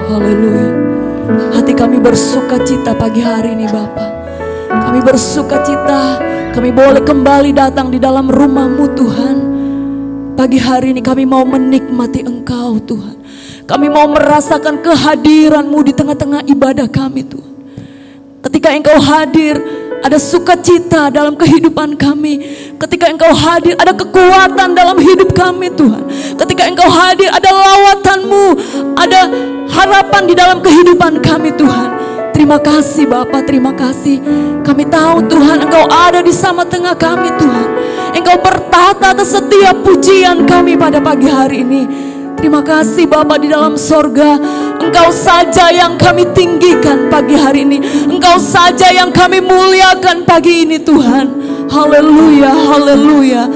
Haleluya. Hati kami bersuka cita pagi hari ini Bapa. Kami bersuka cita, kami boleh kembali datang di dalam rumah-Mu Tuhan. Pagi hari ini kami mau menikmati Engkau Tuhan. Kami mau merasakan kehadiran-Mu di tengah-tengah ibadah kami Tuhan. Ketika Engkau hadir, ada sukacita dalam kehidupan kami. Ketika Engkau hadir, ada kekuatan dalam hidup kami Tuhan. Ketika Engkau hadir, ada lawatan-Mu, ada harapan di dalam kehidupan kami Tuhan. Terima kasih Bapa, terima kasih. Kami tahu Tuhan Engkau ada di sama tengah kami Tuhan. Engkau bertata atas setiap pujian kami pada pagi hari ini. Terima kasih Bapa di dalam sorga. Engkau saja yang kami tinggikan pagi hari ini. Engkau saja yang kami muliakan pagi ini Tuhan. Haleluya, haleluya.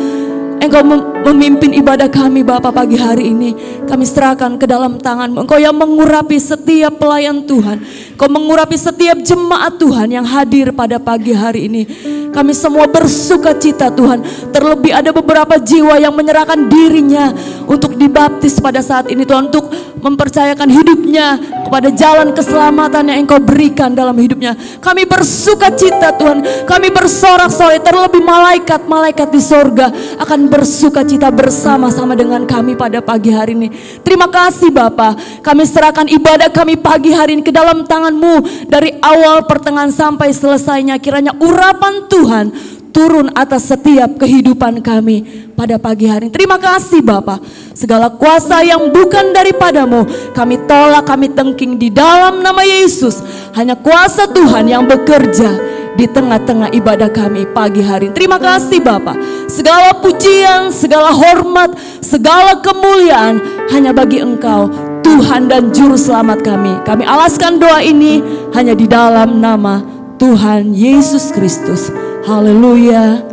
Engkau memimpin ibadah kami Bapa pagi hari ini. Kami serahkan ke dalam tangan-Mu. Engkau yang mengurapi setiap pelayan Tuhan. Engkau mengurapi setiap jemaat Tuhan yang hadir pada pagi hari ini. Kami semua bersuka cita Tuhan. Terlebih ada beberapa jiwa yang menyerahkan dirinya untuk dibaptis pada saat ini Tuhan. Untuk mempercayakan hidupnya kepada jalan keselamatan yang Engkau berikan dalam hidupnya. Kami bersuka cita Tuhan. Kami bersorak-sorai, terlebih malaikat-malaikat di sorga akan bersuka cita bersama-sama dengan kami pada pagi hari ini. Terima kasih Bapa. Kami serahkan ibadah kami pagi hari ini ke dalam tangan-Mu. Dari awal pertengahan sampai selesainya, kiranya urapan Tuhan turun atas setiap kehidupan kami pada pagi hari ini. Terima kasih Bapa. Segala kuasa yang bukan daripada-Mu kami tolak, kami tengking di dalam nama Yesus. Hanya kuasa Tuhan yang bekerja di tengah-tengah ibadah kami pagi hari ini. Terima kasih Bapa. Segala pujian, segala hormat, segala kemuliaan hanya bagi Engkau, Tuhan dan Juru Selamat kami. Kami alaskan doa ini hanya di dalam nama Tuhan Yesus Kristus. Haleluya.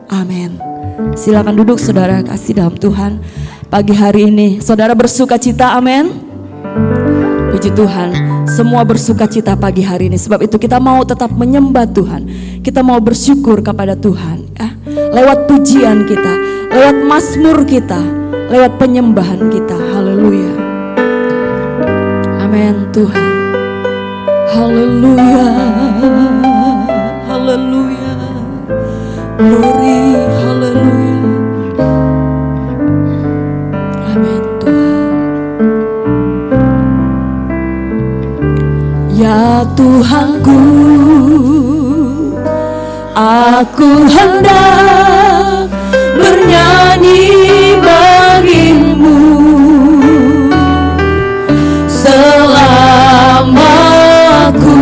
Amin. Silakan duduk saudara kasih dalam Tuhan. Pagi hari ini saudara bersuka cita, amin. Puji Tuhan, semua bersuka cita pagi hari ini. Sebab itu kita mau tetap menyembah Tuhan. Kita mau bersyukur kepada Tuhan ya. Lewat pujian kita, lewat mazmur kita, lewat penyembahan kita. Haleluya. Amin Tuhan. Haleluya. Haleluya. Glory. Haleluya. Amin Tuhan. Ya Tuhanku, aku hendak bernyanyi bagi-Mu selama aku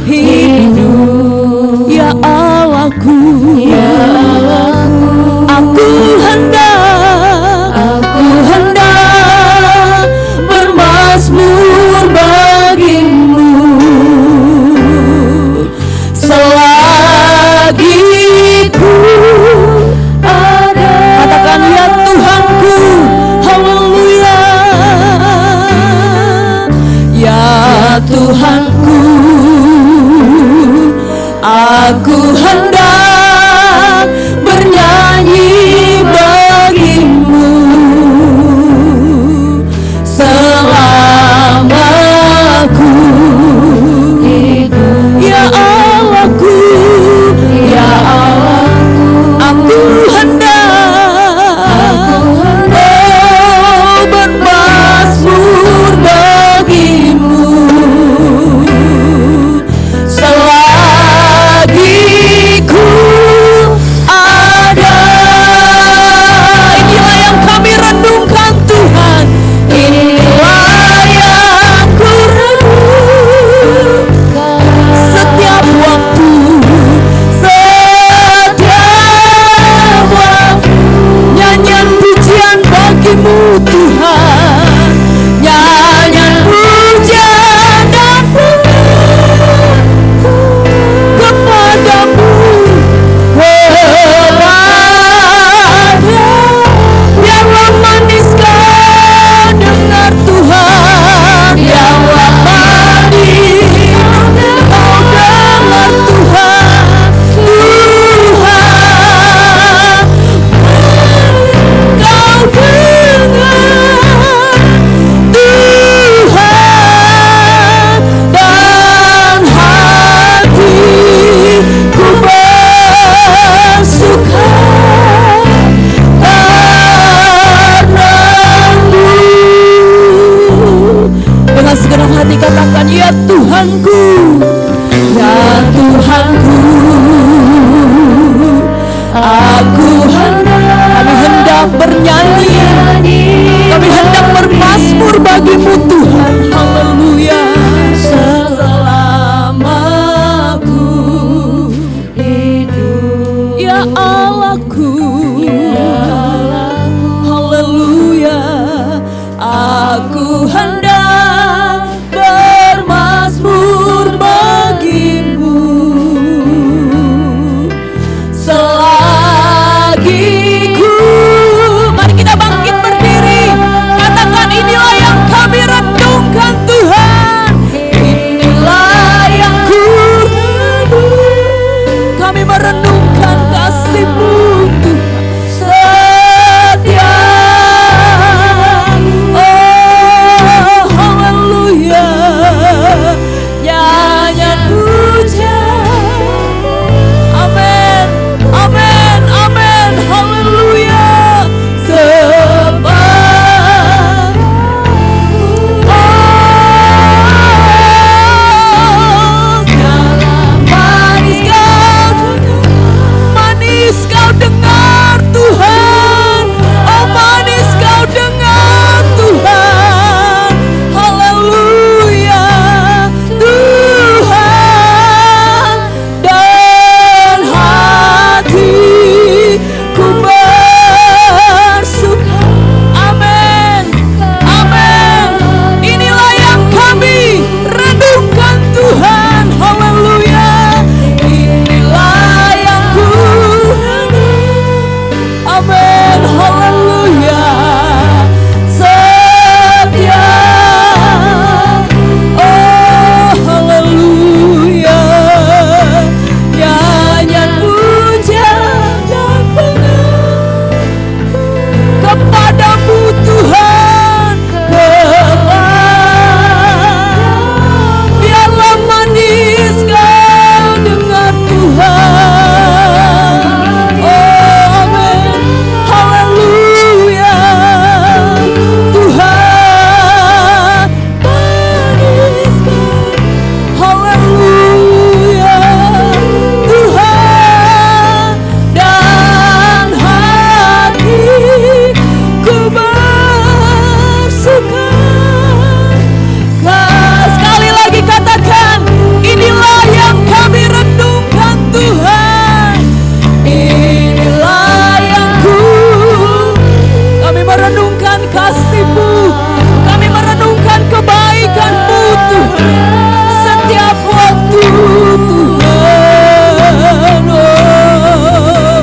hidup. Ya Allahku, ya Allahku, aku hendak bermazmur bagi-Mu selagi ku ada. Katakan ya Tuhanku, haleluya. Ya Tuhanku, aku hendak bernyanyi bagi-Mu selama aku hidup. Ya Allahku, ya Allahku, aku hendak bermazmur bagi-Mu selagi ku Ya Tuhanku, ya Tuhanku, kami hendak bernyanyi, kami hendak bermazmur bagimu Tuhan. Haleluya. Selama ku hidup, ya Allahku, haleluya. Aku hendak bermazmur bagimu selagi ku. Mari kita bangkit berdiri, katakan inilah yang kami renungkan Tuhan, inilah yang ku renung. Kami merenungkan kasih-Mu Tuhan setia. Oh haleluya, nyanyian pujian. Amin, amin, amin, haleluya. Sebab manis kau dengar Tuhan, oh manis kau dengar Tuhan, haleluya. Tuhan, dan hatiku bersuka. Amin, amin. Inilah yang kami renungkan Tuhan, haleluya. Inilah yang ku renung. Amin, haleluya. Setia, oh haleluya. Nyanyian pujian dan pengakuan kepadamu Tuhan. Biarlah manis kau dengar Tuhan. Oh amin, haleluya. Tuhan manis kau, haleluya. Tuhan, dan hatiku bersuka. Sekali lagi katakan, inilah yang kami renungkan Tuhan, inilah yang kami merenungkan kasih-Mu, kami merenungkan kebaikan-Mu Tuhan setiap waktu Tuhan. Oh,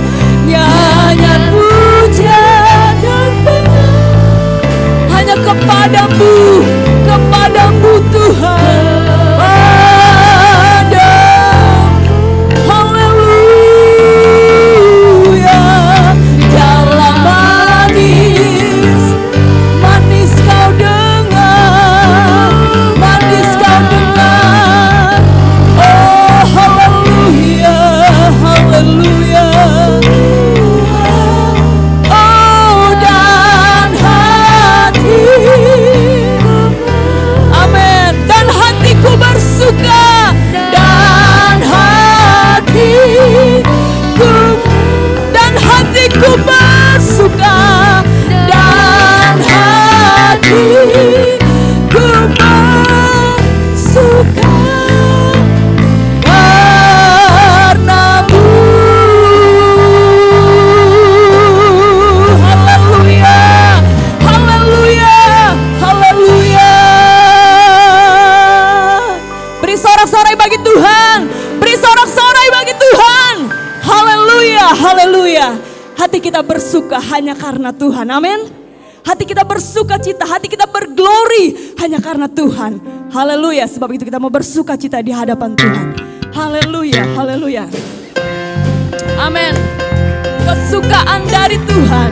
nyanyian pujian dan pengakuan hanya kepadamu, kepadamu Tuhan. Haleluya. Dalam manis, manis kau dengar, manis kau dengar. Oh haleluya, haleluya. Oh dan hati, amin. Dan hatiku bersuka, dan hatiku bersuka, dan hatiku bersuka karenamu. Haleluya, haleluya, haleluya. Beri sorak-sorai bagi Tuhan, beri sorak-sorai bagi Tuhan. Haleluya, haleluya. Hati kita bersuka hanya karena Tuhan, amin. Hati kita bersuka cita, hati kita berglori hanya karena Tuhan. Haleluya, sebab itu kita mau bersuka cita di hadapan Tuhan. Haleluya, haleluya. Amin. Kesukaan dari Tuhan.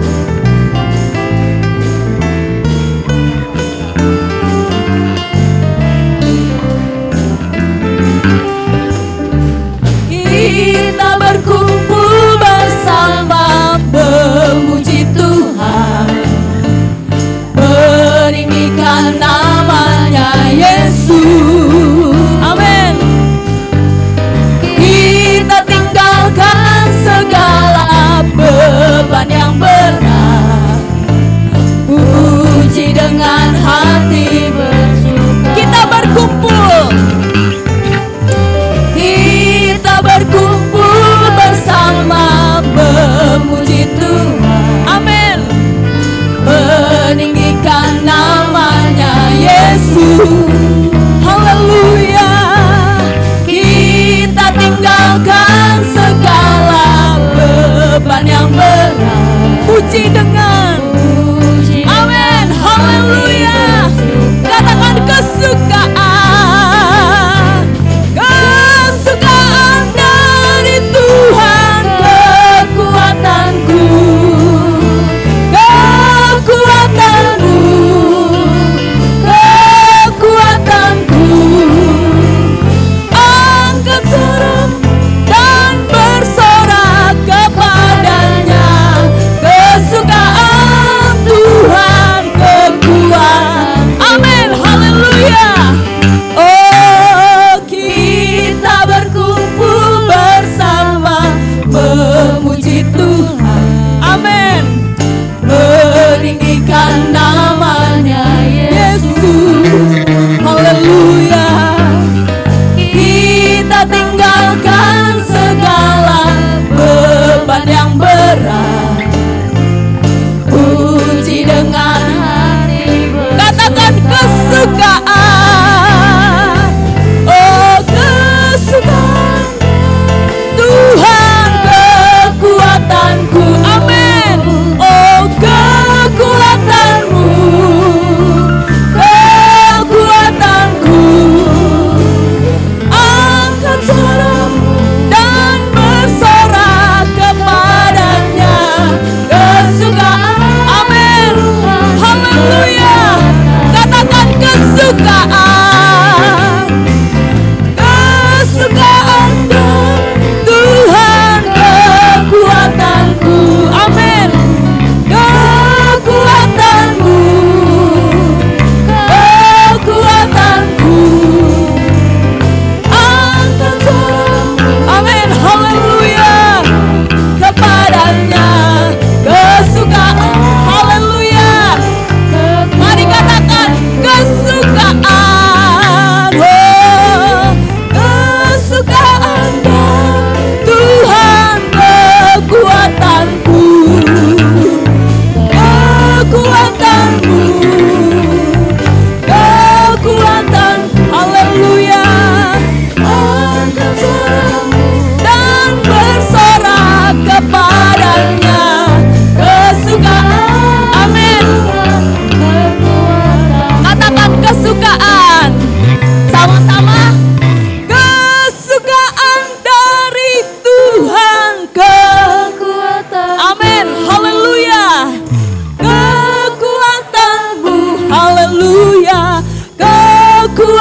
Kita berkumpul bersama memuji Tuhan, meninggikan namanya Yesus.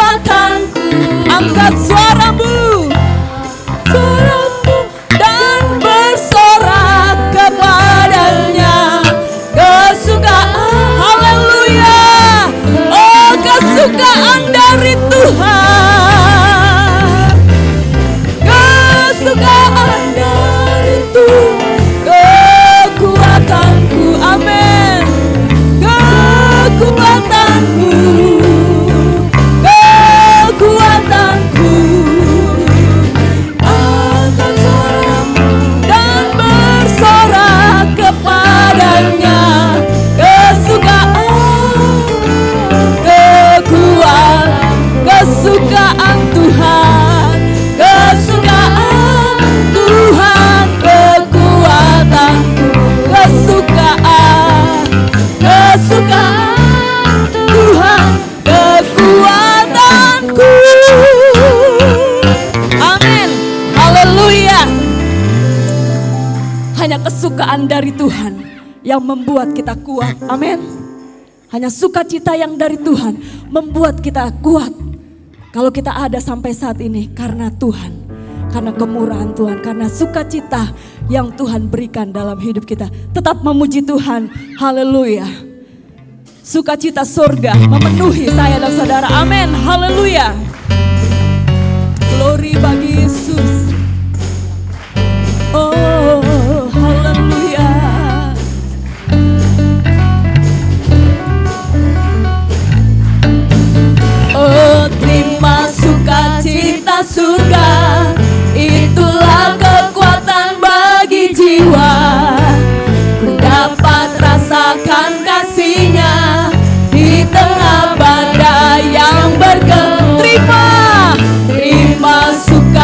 kekuatanku. Angkat suaramu, suaramu dan bersorak kepadanya. Kesukaan, haleluya, oh kesukaan dari Tuhan, kesukaan dari Tuhan, kekuatanku, amin, kekuatanku, kekuatanku. Angkat suaramu dan bersorak kepadanya. Kesukaan Tuhan, kesukaan Tuhan, kekuatanku, kesukaan, kesukaan Tuhan, kekuatanku. Amin, haleluya. Hanya kesukaan dari Tuhan yang membuat kita kuat, amin. Hanya sukacita yang dari Tuhan membuat kita kuat. Kalau kita ada sampai saat ini karena Tuhan, karena kemurahan Tuhan, karena sukacita yang Tuhan berikan dalam hidup kita. Tetap memuji Tuhan, haleluya. Sukacita surga memenuhi saya dan saudara, amin, haleluya. Glory bagi Yesus. Oh, haleluya. Oh, terima sukacita surga, itulah kekuatan bagi jiwa. Ku dapat rasakan kasih-Nya di tengah badai yang bergema. Terima sukacita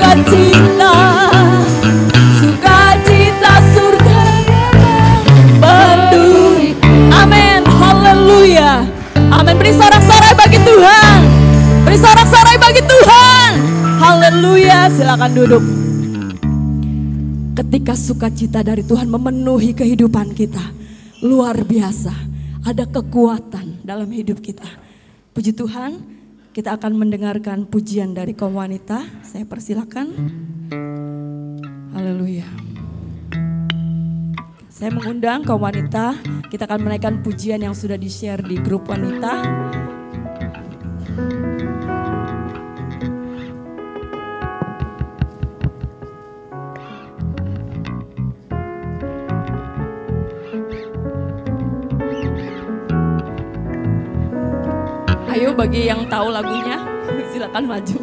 sukacita, sukacita surga berduri. Amin, haleluya. Amin, beri sorak-sorai bagi Tuhan. Beri sorak-sorai bagi Tuhan. Haleluya, silakan duduk. Ketika sukacita dari Tuhan memenuhi kehidupan kita, luar biasa. Ada kekuatan dalam hidup kita. Puji Tuhan, kita akan mendengarkan pujian dari kaum wanita. Saya persilakan. Haleluya. Saya mengundang kaum wanita, kita akan menaikkan pujian yang sudah di-share di grup wanita. Ayo bagi yang tahu lagunya, silakan maju.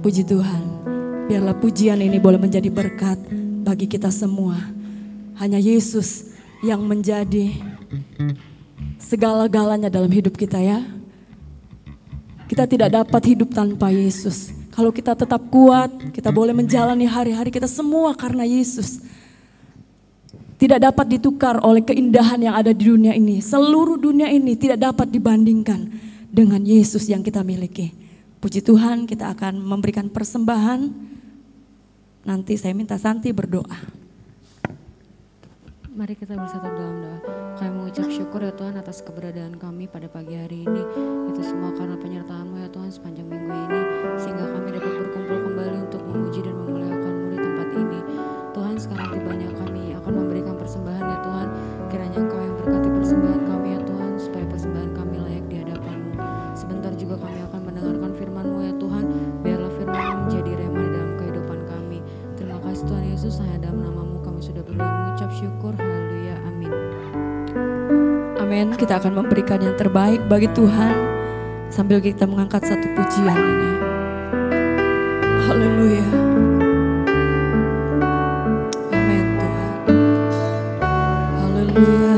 Puji Tuhan. Biarlah pujian ini boleh menjadi berkat bagi kita semua. Hanya Yesus yang menjadi segala-galanya dalam hidup kita ya. Kita tidak dapat hidup tanpa Yesus. Kalau kita tetap kuat, kita boleh menjalani hari-hari kita semua karena Yesus. Tidak dapat ditukar oleh keindahan yang ada di dunia ini. Seluruh dunia ini tidak dapat dibandingkan dengan Yesus yang kita miliki. Puji Tuhan, kita akan memberikan persembahan. Nanti saya minta Santi berdoa. Mari kita bersatu dalam doa. Kami mengucap syukur ya Tuhan atas keberadaan kami pada pagi hari ini. Itu semua karena penyertaan-Mu ya Tuhan sepanjang minggu ini. Sehingga kami dapat berkumpul kembali untuk memuji dan memuliakan-Mu di tempat ini. Tuhan, sekarang tibanya kami akan memberikan persembahan ya Tuhan. Kiranya Engkau yang berkati persembahan kami ya Tuhan, supaya persembahan kami layak di hadapan-Mu. Sebentar juga kami akan mendengarkan firman-Mu ya Tuhan. Biarlah firman-Mu menjadi rema di dalam kehidupan kami. Terima kasih Tuhan Yesus, hanya dalam nama-Mu kami sudah berdoa mengucap syukur. Haleluya, amin. Amin. Kita akan memberikan yang terbaik bagi Tuhan sambil kita mengangkat satu pujian ini. Haleluya. Amin Tuhan. Haleluya.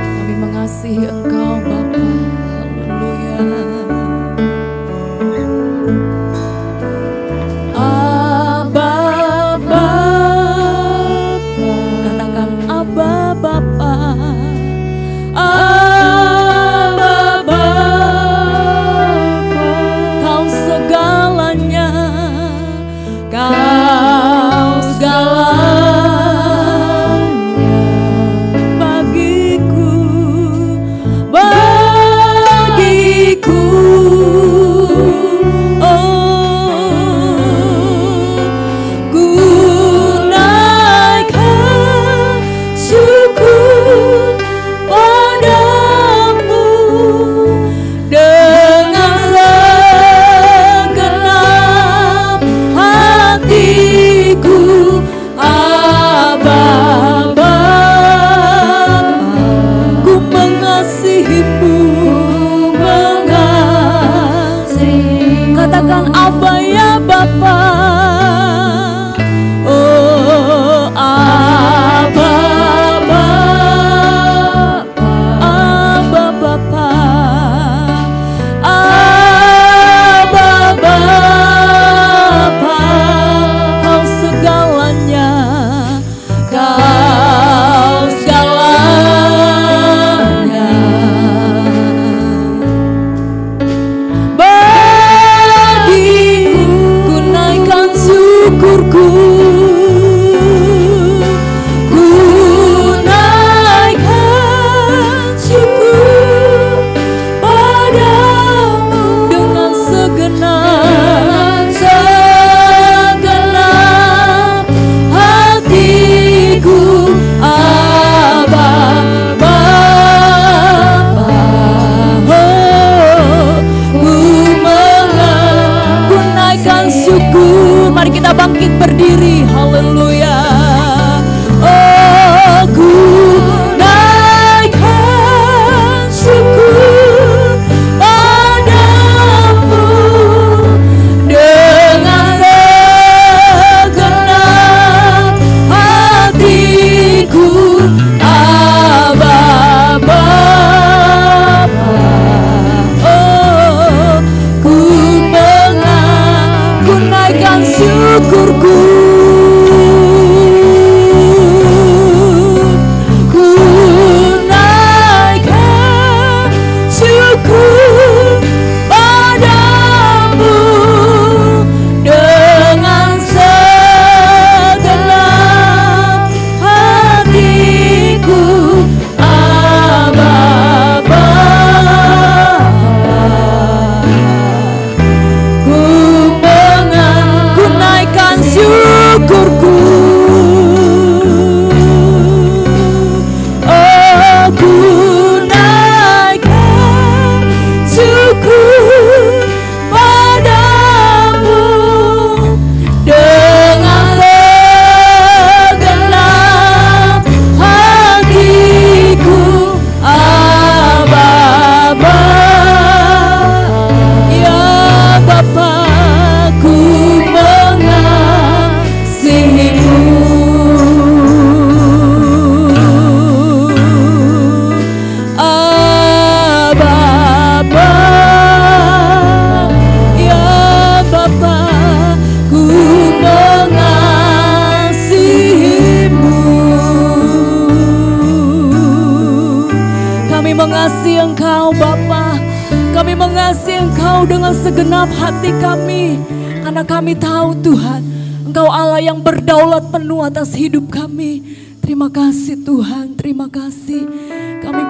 Kami mengasihi Engkau Bapa. Haleluya. Bagiku mengasihi Engkau Bapa. Kami mengasihi Engkau dengan segenap hati kami. Karena kami tahu Tuhan, Engkau Allah yang berdaulat penuh atas hidup kami. Terima kasih Tuhan, terima kasih. Kami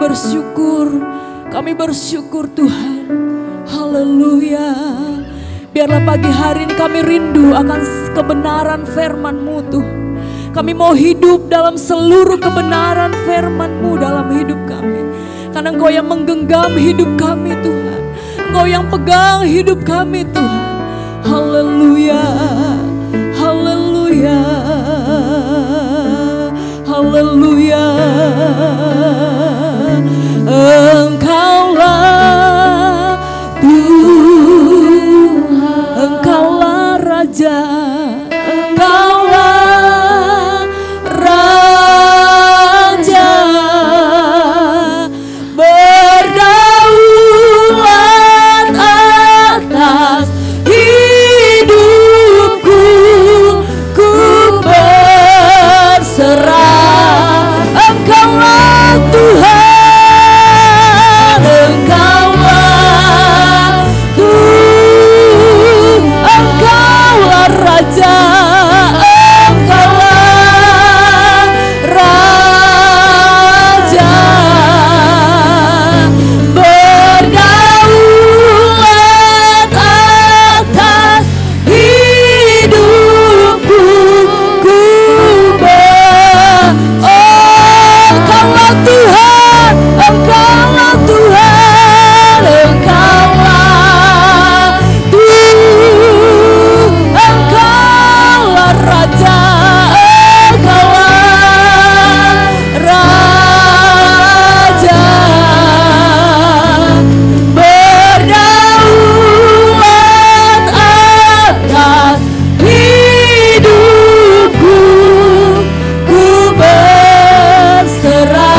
bersyukur Tuhan. Haleluya. Biarlah pagi hari ini kami rindu akan kebenaran firman-Mu Tuhan. Kami mau hidup dalam seluruh kebenaran firman-Mu dalam hidup kami. Karena Engkau yang menggenggam hidup kami Tuhan. Engkau yang pegang hidup kami Tuhan. Haleluya. Haleluya. Haleluya. Engkaulah Tuhan, Engkaulah Raja, Engkaulah Raja, berdaulat atas hidupku, ku berserah. Engkaulah Tuhan, Engkaulah Tuhan, Engkaulah Raja, Engkaulah Raja, berdaulat atas hidupku, ku Engkaulah Tuhan, Engkaulah Tuhan, Engkaulah Tuhan, Engkaulah Raja, Engkaulah Raja, berdaulat atas hidupku, ku berserah.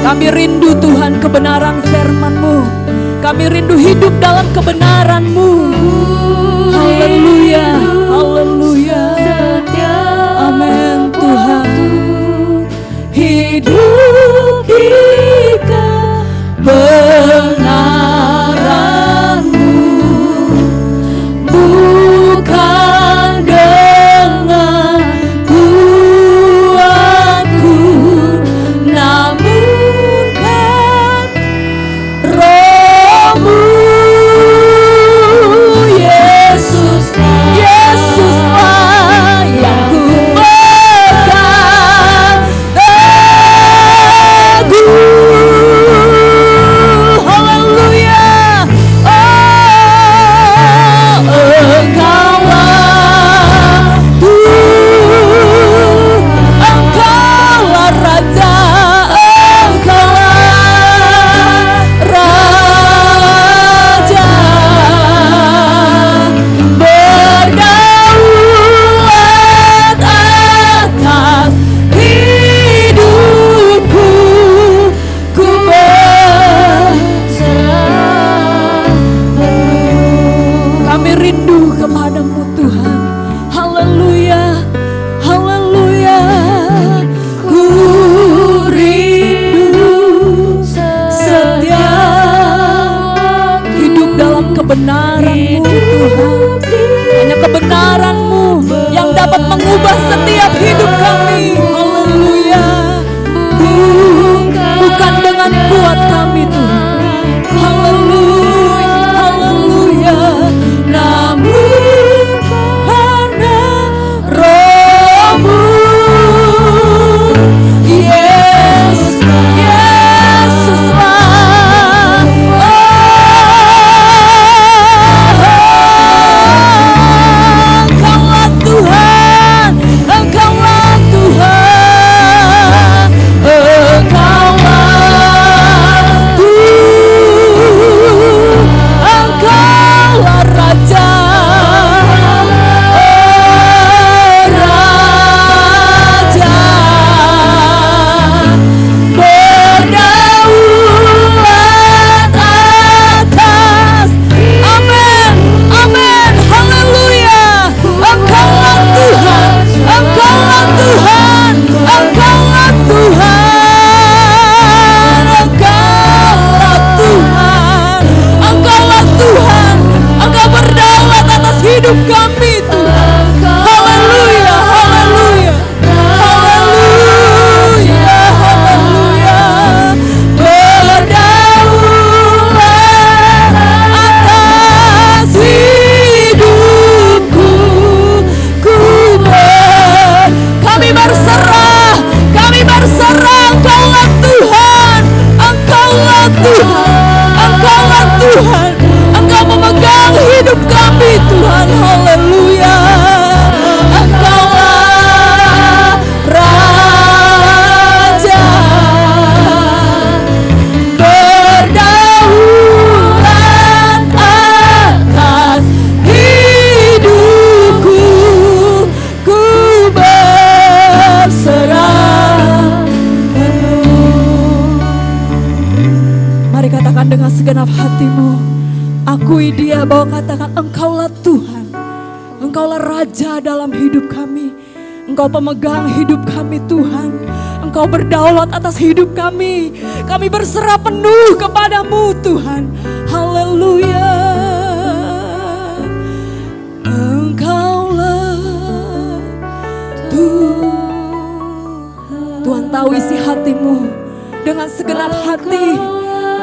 Kami rindu Tuhan kebenaran firman-Mu. Kami rindu hidup dalam kebenaran-Mu. Haleluya, haleluya. Amin Tuhan. Hidup di kebenaran-Mu, bukan dengan kuatku, namun kan Roh-Mu, Yesus, Yesuslah yang ku pegang teguh. Haleluya. Oh, Engkaulah Tuhan, Engkaulah Raja, Engkaulah Raja, berdaulat atas hidupku, ku berserah. Kami rindu kepadamu Tuhan. Haleluya, haleluya. Ku rindu setiap hidup dalam kebenaran-Mu Tuhan. Hanya kebenaran-Mu yang dapat mengubah setiap hidup kami. Haleluya. Bukan dengan kuat kami Tuhan. Haleluya, haleluya. Namun karena Roh-Mu, Yesus, Yesuslah. Engkaulah Tuhan, Engkaulah Tuhan, Engkaulah Tuhan, Engkau memegang hidup kami Tuhan. Haleluya. Engkaulah Raja berdaulat atas hidupku, ku berserah penuh. Mari katakan dengan segenap hatimu, akui Dia, bahwa katakan Engkaulah Tuhan, Engkaulah Raja dalam hidup kami. Engkau pemegang hidup kami Tuhan. Engkau berdaulat atas hidup kami. Kami berserah penuh kepadamu Tuhan. Haleluya. Engkaulah Tuhan. Tuhan tahu isi hatimu dengan segenap hati.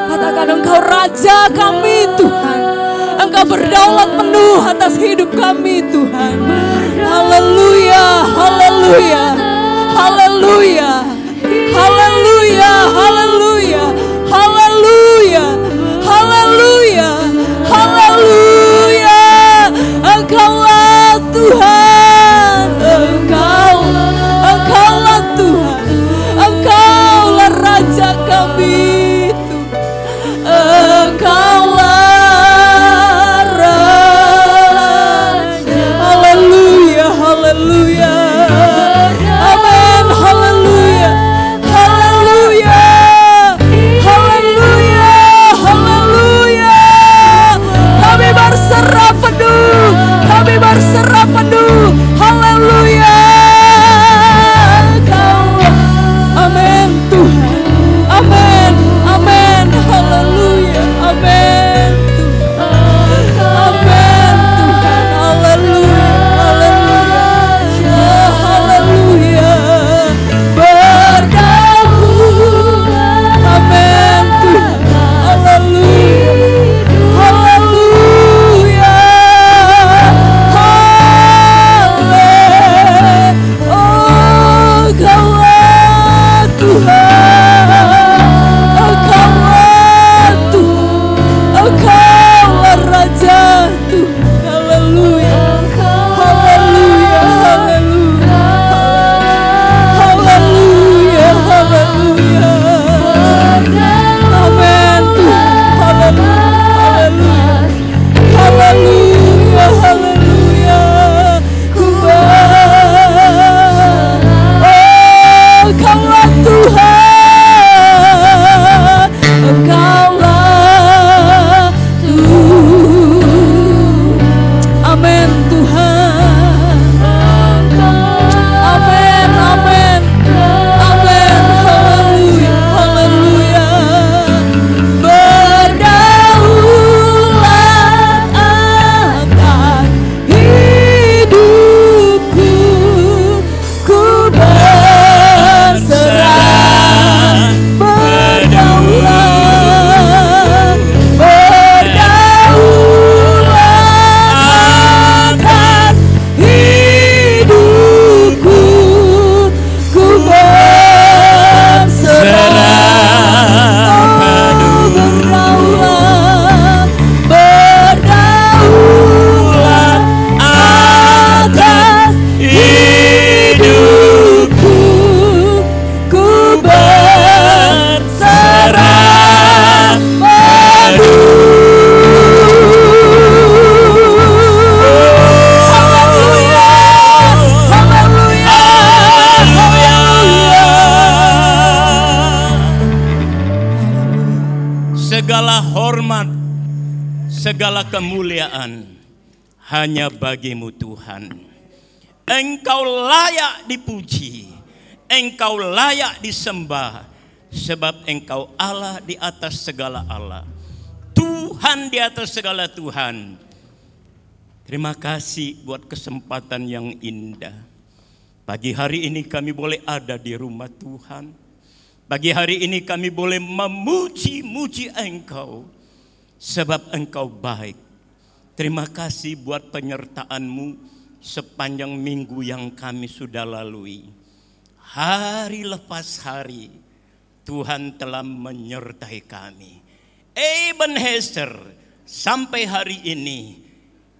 Katakan Engkau Raja kami Tuhan. Engkau berdaulat penuh atas hidup kami Tuhan. Haleluya, haleluya, haleluya, haleluya, haleluya, haleluya, haleluya, haleluya. Engkaulah Tuhan, Engkaulah Tuhan, Engkaulah Raja kami Tuhan. Engkaulah haleluya. Amin. Haleluya. Haleluya. Haleluya. Haleluya. Kami berserah penuh. Kami berserah penuh. Haleluya. Amin Tuhan. Amin. Amin. Haleluya. Amin Tuhan. Amin Tuhan. Haleluya. Segala kemuliaan hanya bagimu Tuhan. Engkau layak dipuji, Engkau layak disembah, sebab Engkau Allah di atas segala Allah, Tuhan di atas segala Tuhan. Terima kasih buat kesempatan yang indah. Pagi hari ini kami boleh ada di rumah Tuhan. Pagi hari ini kami boleh memuji-muji Engkau, sebab Engkau baik. Terima kasih buat penyertaan-Mu sepanjang minggu yang kami sudah lalui. Hari lepas hari Tuhan telah menyertai kami. Ebenezer, sampai hari ini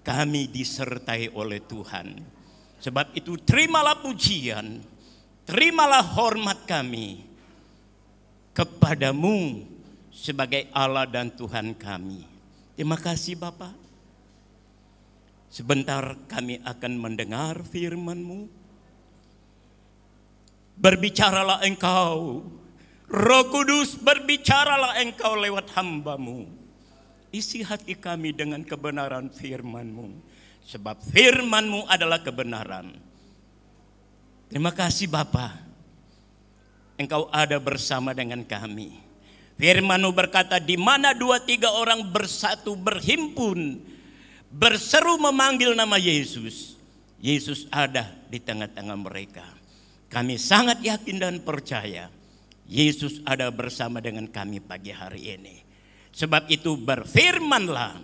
kami disertai oleh Tuhan. Sebab itu terimalah pujian, terimalah hormat kami kepadamu sebagai Allah dan Tuhan kami. Terima kasih Bapa. Sebentar kami akan mendengar firman-Mu. Berbicaralah Engkau, Roh Kudus, berbicaralah Engkau lewat hamba-Mu. Isi hati kami dengan kebenaran firman-Mu, sebab firman-Mu adalah kebenaran. Terima kasih Bapa, Engkau ada bersama dengan kami. Firman-Mu berkata, di mana 2-3 orang bersatu berhimpun, berseru memanggil nama Yesus, Yesus ada di tengah-tengah mereka. Kami sangat yakin dan percaya Yesus ada bersama dengan kami pagi hari ini. Sebab itu berfirmanlah,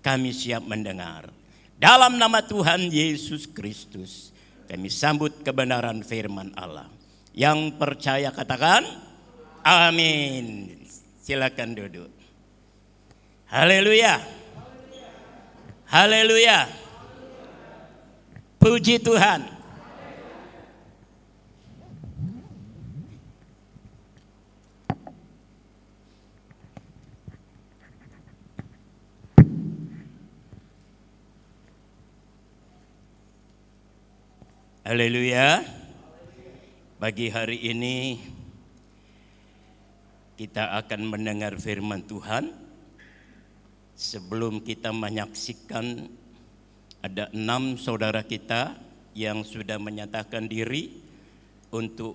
kami siap mendengar. Dalam nama Tuhan Yesus Kristus kami sambut kebenaran firman Allah. Yang percaya katakan amin. Silakan duduk. Haleluya. Haleluya. Puji Tuhan. Haleluya. Pagi hari ini kita akan mendengar firman Tuhan. Sebelum kita menyaksikan, ada 6 saudara kita yang sudah menyatakan diri untuk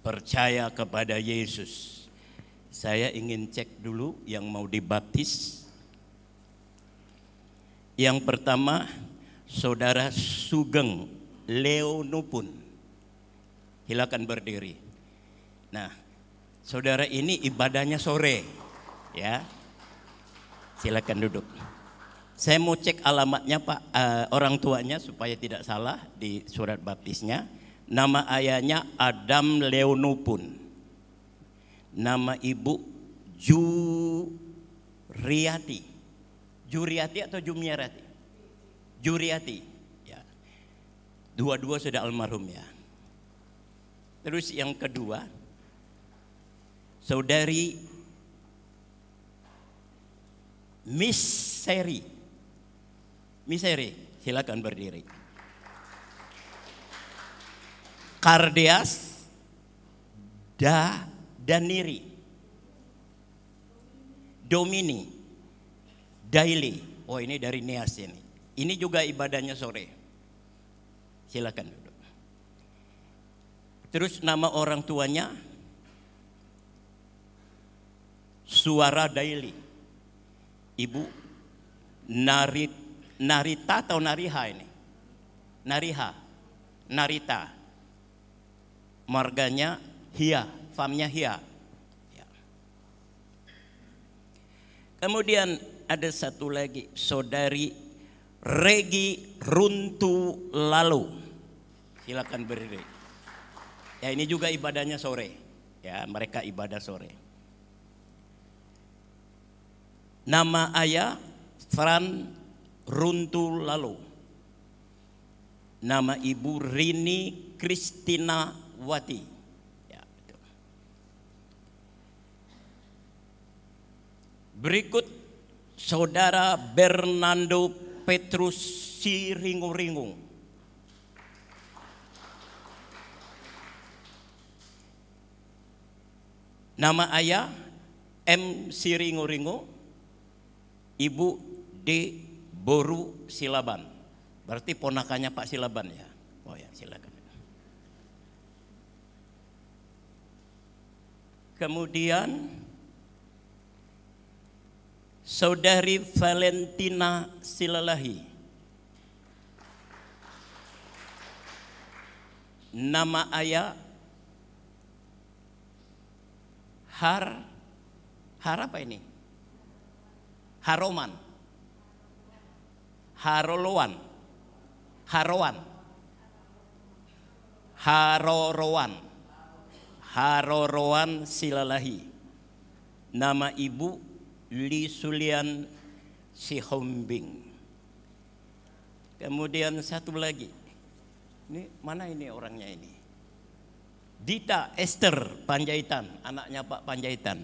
percaya kepada Yesus. Saya ingin cek dulu yang mau dibaptis. Yang pertama, Saudara Sugeng Leonupun. Silakan berdiri. Nah, saudara ini ibadahnya sore, ya. Silakan duduk. Saya mau cek alamatnya Pak, orang tuanya supaya tidak salah di surat baptisnya. Nama ayahnya Adam Leonupun. Nama ibu Juriati. Juriati atau Jumiarati? Juriati, ya. Dua-dua sudah almarhum ya. Terus yang kedua, saudari Miseri. Miseri, silakan berdiri. Kardeas Daniri. Domini Daily. Oh, ini dari Nias ini. Ini juga ibadahnya sore. Silakan duduk. Terus nama orang tuanya Suara Daily. Ibu Narita atau Nariha ini? Narita. Marganya Hia, famnya Hia. Ya. Kemudian ada satu lagi, saudari Regi Runtu Lalu. Silakan berdiri. Ya, ini juga ibadahnya sore. Ya, mereka ibadah sore. Nama ayah Fran Runtu Lalu. Nama ibu Rini Kristina Wati. Ya, betul. Berikut saudara Bernardo Petrus Siringu-ringu. Nama ayah M. Siringu-ringu, ibu D. Boru Silaban. Berarti ponakannya Pak Silaban ya. Oh ya, silakan. Kemudian saudari Valentina Silalahi. Nama ayah Har apa ini? Haroman. Harolowan. Harorowan Silalahi. Nama ibu Li Sulian Sihombing. Kemudian satu lagi. Ini mana ini orangnya ini? Dita Esther Panjaitan, anaknya Pak Panjaitan.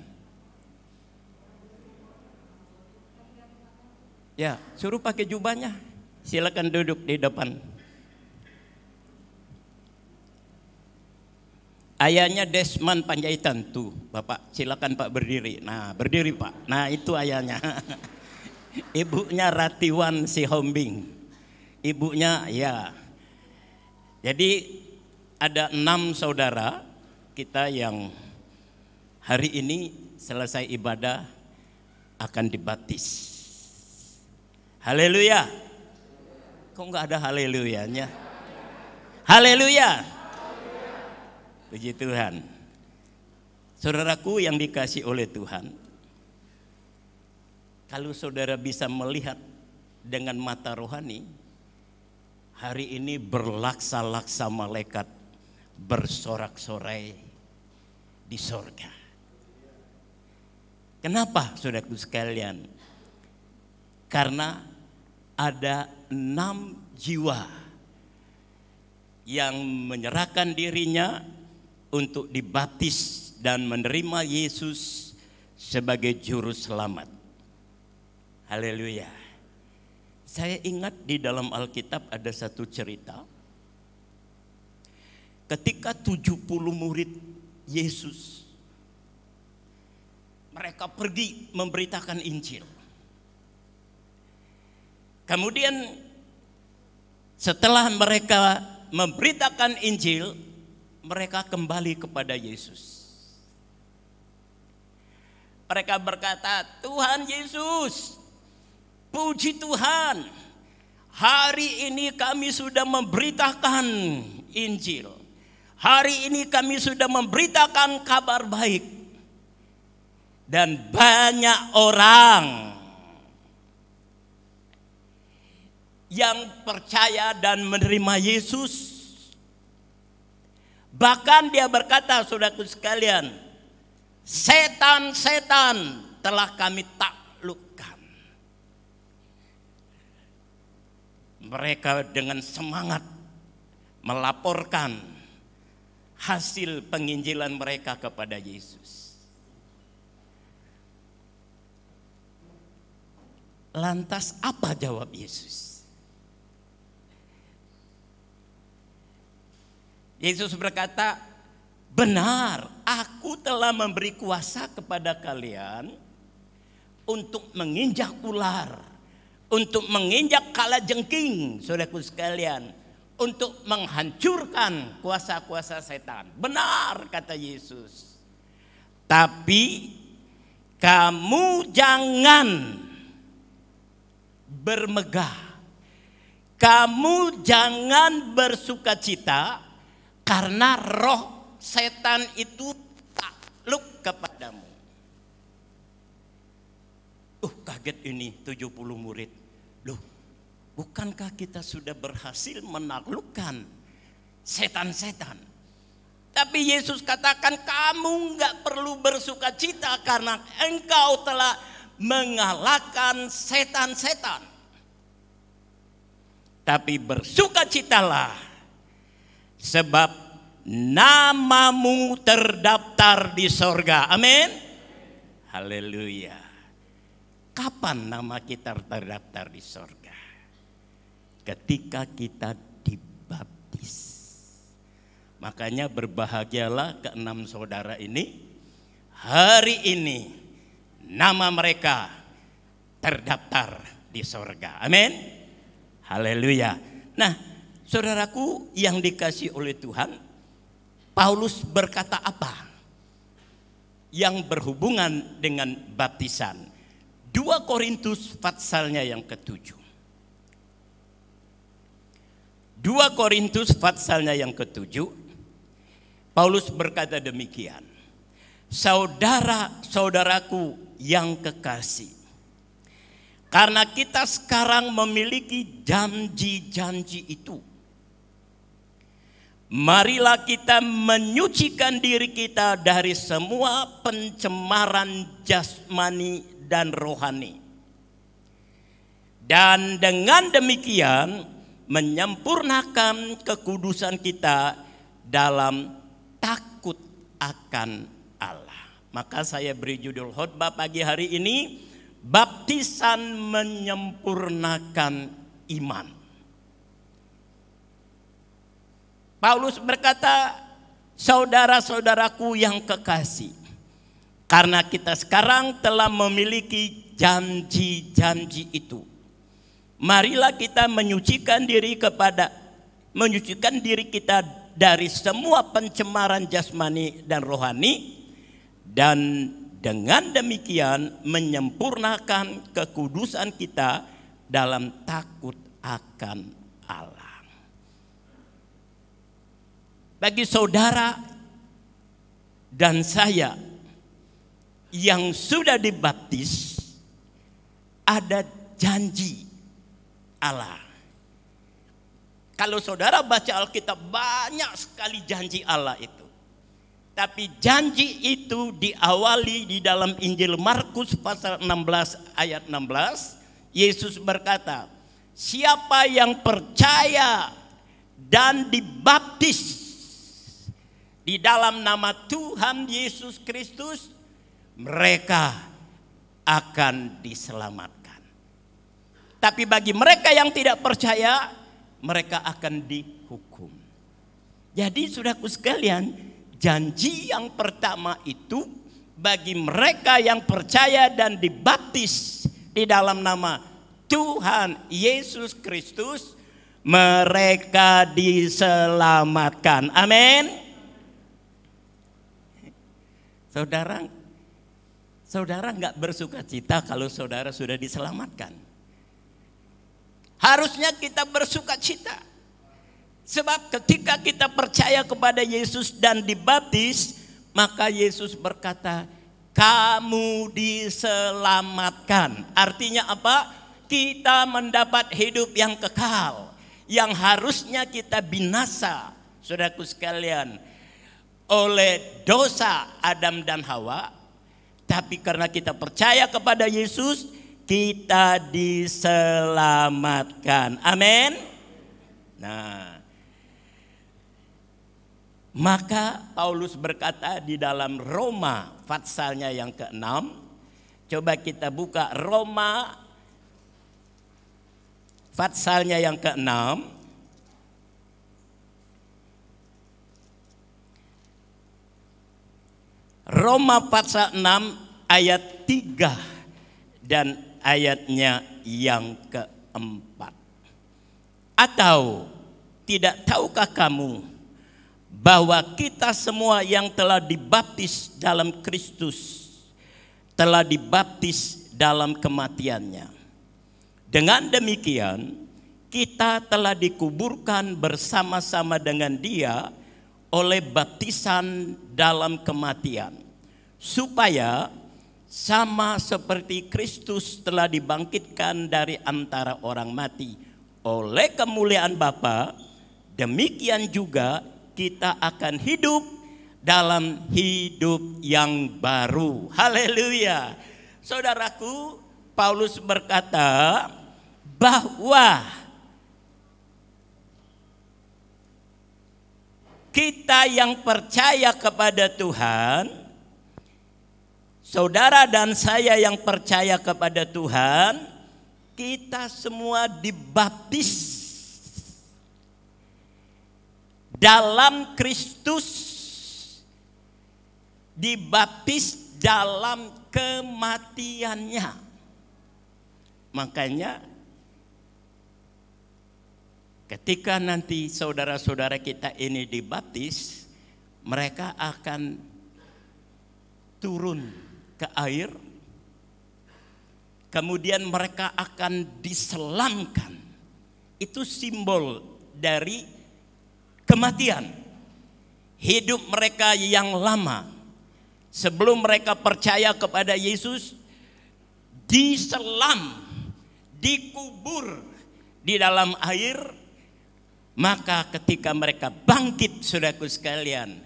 Ya, suruh pakai jubahnya. Silakan duduk di depan. Ayahnya Desman Panjaitan tuh, Bapak. Silakan Pak berdiri. Nah, berdiri Pak. Nah, itu ayahnya. Ibunya Ratiwan Sihombing. Ibunya ya. Jadi ada 6 saudara kita yang hari ini selesai ibadah akan dibaptis. Haleluya. Kok enggak ada haleluyanya? Haleluya. Puji Tuhan. Saudaraku yang dikasih oleh Tuhan, kalau saudara bisa melihat dengan mata rohani, hari ini berlaksa-laksa malaikat bersorak-sorai di sorga. Kenapa saudaraku sekalian? Karena ada 6 jiwa yang menyerahkan dirinya untuk dibaptis dan menerima Yesus sebagai juru selamat. Haleluya. Saya ingat di dalam Alkitab ada satu cerita. Ketika 70 murid Yesus, mereka pergi memberitakan Injil. Kemudian setelah mereka memberitakan Injil, mereka kembali kepada Yesus. Mereka berkata, Tuhan Yesus, puji Tuhan, hari ini kami sudah memberitakan Injil. Hari ini kami sudah memberitakan kabar baik. Dan banyak orang yang percaya dan menerima Yesus. Bahkan dia berkata, saudaraku sekalian, setan-setan telah kami taklukkan. Mereka dengan semangat melaporkan hasil penginjilan mereka kepada Yesus. Lantas apa jawab Yesus? Yesus berkata, benar, aku telah memberi kuasa kepada kalian untuk menginjak ular, untuk menginjak kalajengking, saudaraku sekalian, untuk menghancurkan kuasa-kuasa setan. Benar, kata Yesus. Tapi kamu jangan bermegah, kamu jangan bersukacita, karena roh setan itu takluk kepadamu. Kaget ini 70 murid. Loh, bukankah kita sudah berhasil menaklukkan setan-setan? Tapi Yesus katakan, kamu nggak perlu bersukacita karena engkau telah mengalahkan setan-setan. Tapi bersukacitalah, sebab namamu terdaftar di sorga. Amin. Haleluya. Kapan nama kita terdaftar di sorga? Ketika kita dibaptis. Makanya berbahagialah ke-6 saudara ini. Hari ini nama mereka terdaftar di sorga. Amin. Haleluya. Nah, saudaraku yang dikasih oleh Tuhan, Paulus berkata apa yang berhubungan dengan baptisan? 2 Korintus pasalnya yang ke-7. 2 Korintus pasalnya yang ke-7, Paulus berkata demikian. Saudara-saudaraku yang kekasih, karena kita sekarang memiliki janji-janji itu, marilah kita menyucikan diri kita dari semua pencemaran jasmani dan rohani. Dan dengan demikian menyempurnakan kekudusan kita dalam takut akan Allah. Maka saya beri judul khotbah pagi hari ini, baptisan menyempurnakan iman. Paulus berkata, saudara-saudaraku yang kekasih, karena kita sekarang telah memiliki janji-janji itu, marilah kita menyucikan diri kita dari semua pencemaran jasmani dan rohani, dan dengan demikian menyempurnakan kekudusan kita dalam takut akan Allah. Bagi saudara dan saya yang sudah dibaptis, ada janji Allah. Kalau saudara baca Alkitab, banyak sekali janji Allah itu. Tapi janji itu diawali di dalam Injil Markus pasal 16 ayat 16. Yesus berkata, siapa yang percaya dan dibaptis di dalam nama Tuhan Yesus Kristus, mereka akan diselamatkan. Tapi bagi mereka yang tidak percaya, mereka akan dihukum. Jadi saudaraku sekalian, janji yang pertama itu bagi mereka yang percaya dan dibaptis di dalam nama Tuhan Yesus Kristus, mereka diselamatkan. Amin. Saudara nggak bersuka cita kalau saudara sudah diselamatkan. Harusnya kita bersuka cita. Sebab ketika kita percaya kepada Yesus dan dibaptis, maka Yesus berkata, kamu diselamatkan. Artinya apa? Kita mendapat hidup yang kekal, yang harusnya kita binasa, saudaraku sekalian, oleh dosa Adam dan Hawa. Tapi karena kita percaya kepada Yesus, kita diselamatkan. Amin. Nah, maka Paulus berkata di dalam Roma pasalnya yang ke-6. Coba kita buka Roma pasalnya yang ke-6. Roma pasal 6 ayat 3 dan ayatnya yang ke-4. Atau tidak tahukah kamu bahwa kita semua yang telah dibaptis dalam Kristus telah dibaptis dalam kematiannya. Dengan demikian kita telah dikuburkan bersama-sama dengan Dia oleh baptisan dalam kematian, supaya sama seperti Kristus telah dibangkitkan dari antara orang mati oleh kemuliaan Bapa, demikian juga kita akan hidup dalam hidup yang baru. Haleluya. Saudaraku, Paulus berkata bahwa kita yang percaya kepada Tuhan, saudara dan saya yang percaya kepada Tuhan, kita semua dibaptis dalam Kristus, dibaptis dalam kematiannya. Makanya ketika nanti saudara-saudara kita ini dibaptis, mereka akan turun ke air, kemudian mereka akan diselamkan. Itu simbol dari kematian. Hidup mereka yang lama sebelum mereka percaya kepada Yesus, diselam, dikubur di dalam air, Maka ketika mereka bangkit, saudaraku sekalian,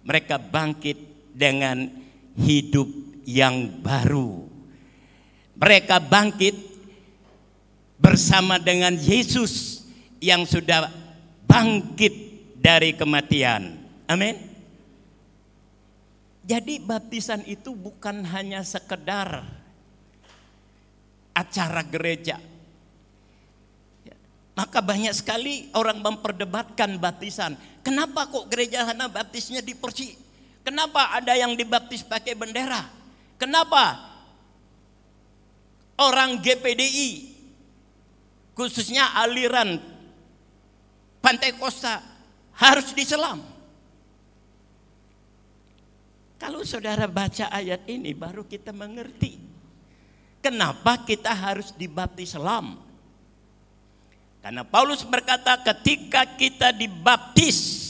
mereka bangkit dengan hidup yang baru. Mereka bangkit bersama dengan Yesus yang sudah bangkit dari kematian. Amin. Jadi baptisan itu bukan hanya sekedar acara gereja. Maka banyak sekali orang memperdebatkan baptisan. Kenapa kok gereja sana baptisnya di Persi? Kenapa ada yang dibaptis pakai bendera? Kenapa orang GPDI, khususnya aliran Pantai Kosta, harus diselam? Kalau saudara baca ayat ini baru kita mengerti kenapa kita harus dibaptis selam. Karena Paulus berkata ketika kita dibaptis,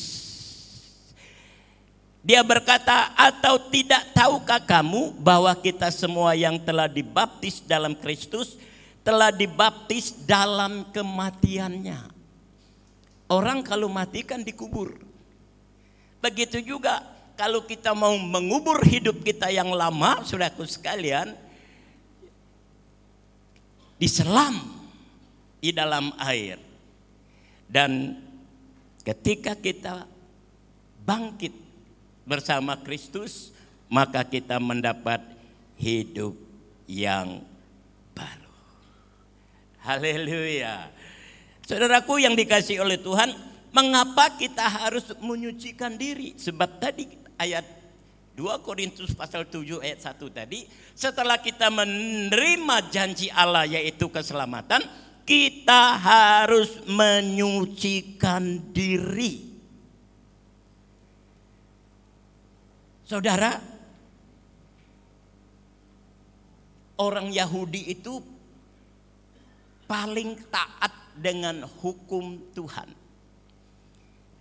dia berkata, atau tidak tahukah kamu bahwa kita semua yang telah dibaptis dalam Kristus telah dibaptis dalam kematiannya. Orang kalau mati kan dikubur. Begitu juga kalau kita mau mengubur hidup kita yang lama, saudaraku sekalian, diselam di dalam air. Dan ketika kita bangkit bersama Kristus, maka kita mendapat hidup yang baru. Haleluya. Saudaraku yang dikasihi oleh Tuhan, mengapa kita harus menyucikan diri? Sebab tadi ayat 2 Korintus pasal 7 ayat 1 tadi, setelah kita menerima janji Allah yaitu keselamatan, kita harus menyucikan diri. Saudara, orang Yahudi itu paling taat dengan hukum Tuhan.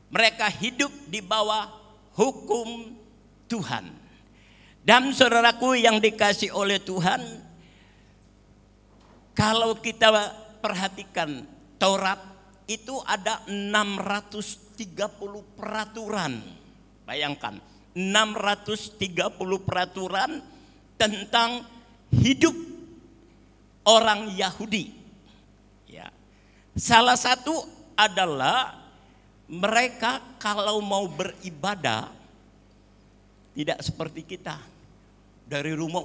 Mereka hidup di bawah hukum Tuhan. Dan saudaraku yang dikasihi oleh Tuhan, kalau kita perhatikan Taurat itu ada 630 peraturan. Bayangkan 630 peraturan tentang hidup orang Yahudi. Ya. Salah satu adalah mereka kalau mau beribadah tidak seperti kita. Dari rumah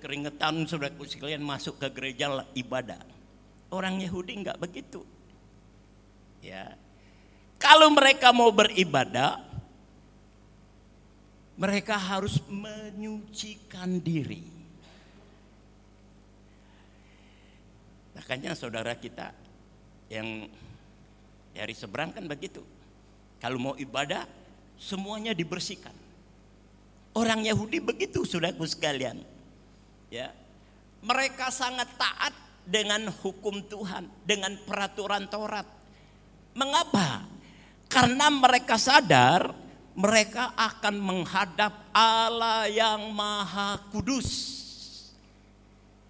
keringetan saudaraku sekalian masuk ke gereja ibadah. Orang Yahudi enggak begitu. Ya. Kalau mereka mau beribadah, mereka harus menyucikan diri. Makanya saudara kita yang dari seberang kan begitu. Kalau mau ibadah, semuanya dibersihkan. Orang Yahudi begitu saudaraku sekalian. Ya, mereka sangat taat dengan hukum Tuhan, dengan peraturan Taurat. Mengapa? Karena mereka sadar mereka akan menghadap Allah yang Maha Kudus.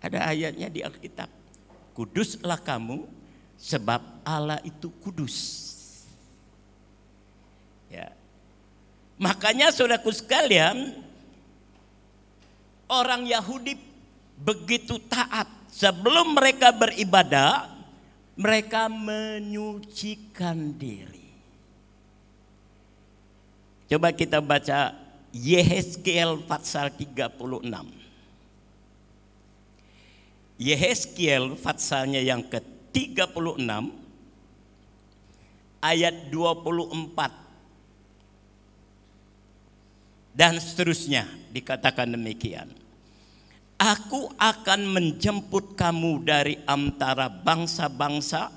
Ada ayatnya di Alkitab. Kuduslah kamu sebab Allah itu kudus. Ya. Makanya saudaraku sekalian, orang Yahudi begitu taat. Sebelum mereka beribadah, mereka menyucikan diri. Coba kita baca Yehezkiel pasal 36. Yehezkiel pasalnya yang ke-36 ayat 24 dan seterusnya dikatakan demikian. Aku akan menjemput kamu dari antara bangsa-bangsa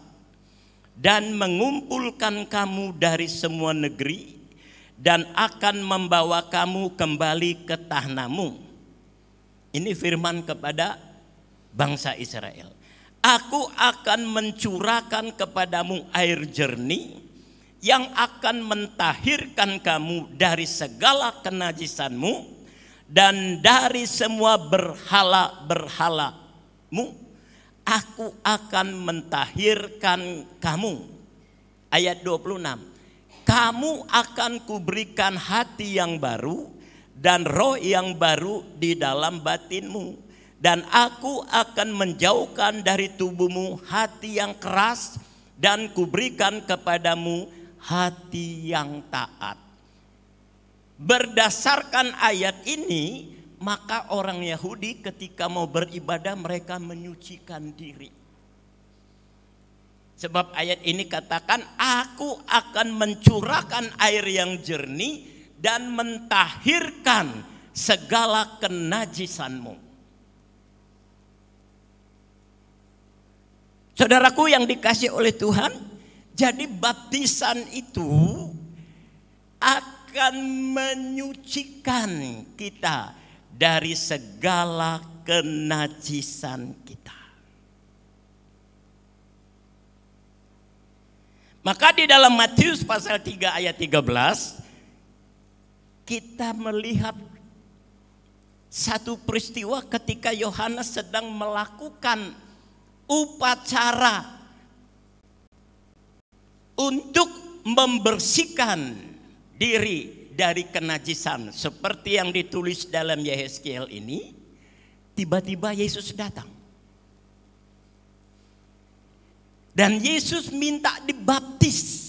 dan mengumpulkan kamu dari semua negeri dan akan membawa kamu kembali ke tanahmu. Ini firman kepada bangsa Israel. Aku akan mencurahkan kepadamu air jernih yang akan mentahirkan kamu dari segala kenajisanmu dan dari semua berhala-berhalamu. Aku akan mentahirkan kamu. Ayat 26. Kamu akan kuberikan hati yang baru dan roh yang baru di dalam batinmu. Dan aku akan menjauhkan dari tubuhmu hati yang keras dan kuberikan kepadamu hati yang taat. Berdasarkan ayat ini, maka orang Yahudi ketika mau beribadah mereka menyucikan diri. Sebab ayat ini katakan, aku akan mencurahkan air yang jernih dan mentahirkan segala kenajisanmu. Saudaraku yang dikasih oleh Tuhan, jadi baptisan itu akan menyucikan kita dari segala kenajisan kita. Maka di dalam Matius pasal 3 ayat 13 kita melihat satu peristiwa ketika Yohanes sedang melakukan upacara untuk membersihkan diri dari kenajisan. Seperti yang ditulis dalam Yehezkiel ini, tiba-tiba Yesus datang. Dan Yesus minta dibaptis.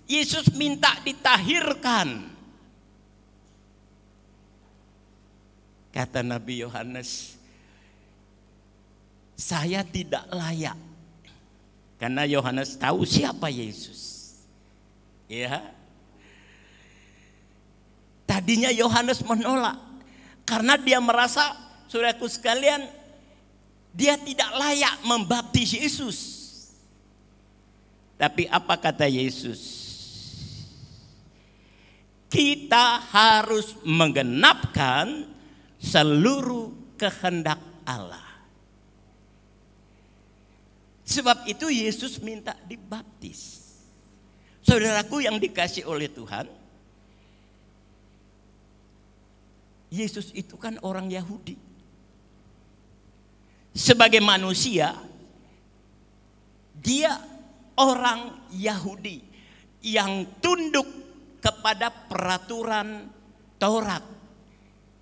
Yesus minta ditahirkan. Kata Nabi Yohanes, saya tidak layak. Karena Yohanes tahu siapa Yesus. Ya. Tadinya Yohanes menolak. Karena dia merasa, saudaraku sekalian, dia tidak layak membaptis Yesus. Tapi apa kata Yesus? Kita harus menggenapkan seluruh kehendak Allah. Sebab itu Yesus minta dibaptis. Saudaraku yang dikasih oleh Tuhan, Yesus itu kan orang Yahudi. Sebagai manusia, dia orang Yahudi yang tunduk kepada peraturan Taurat,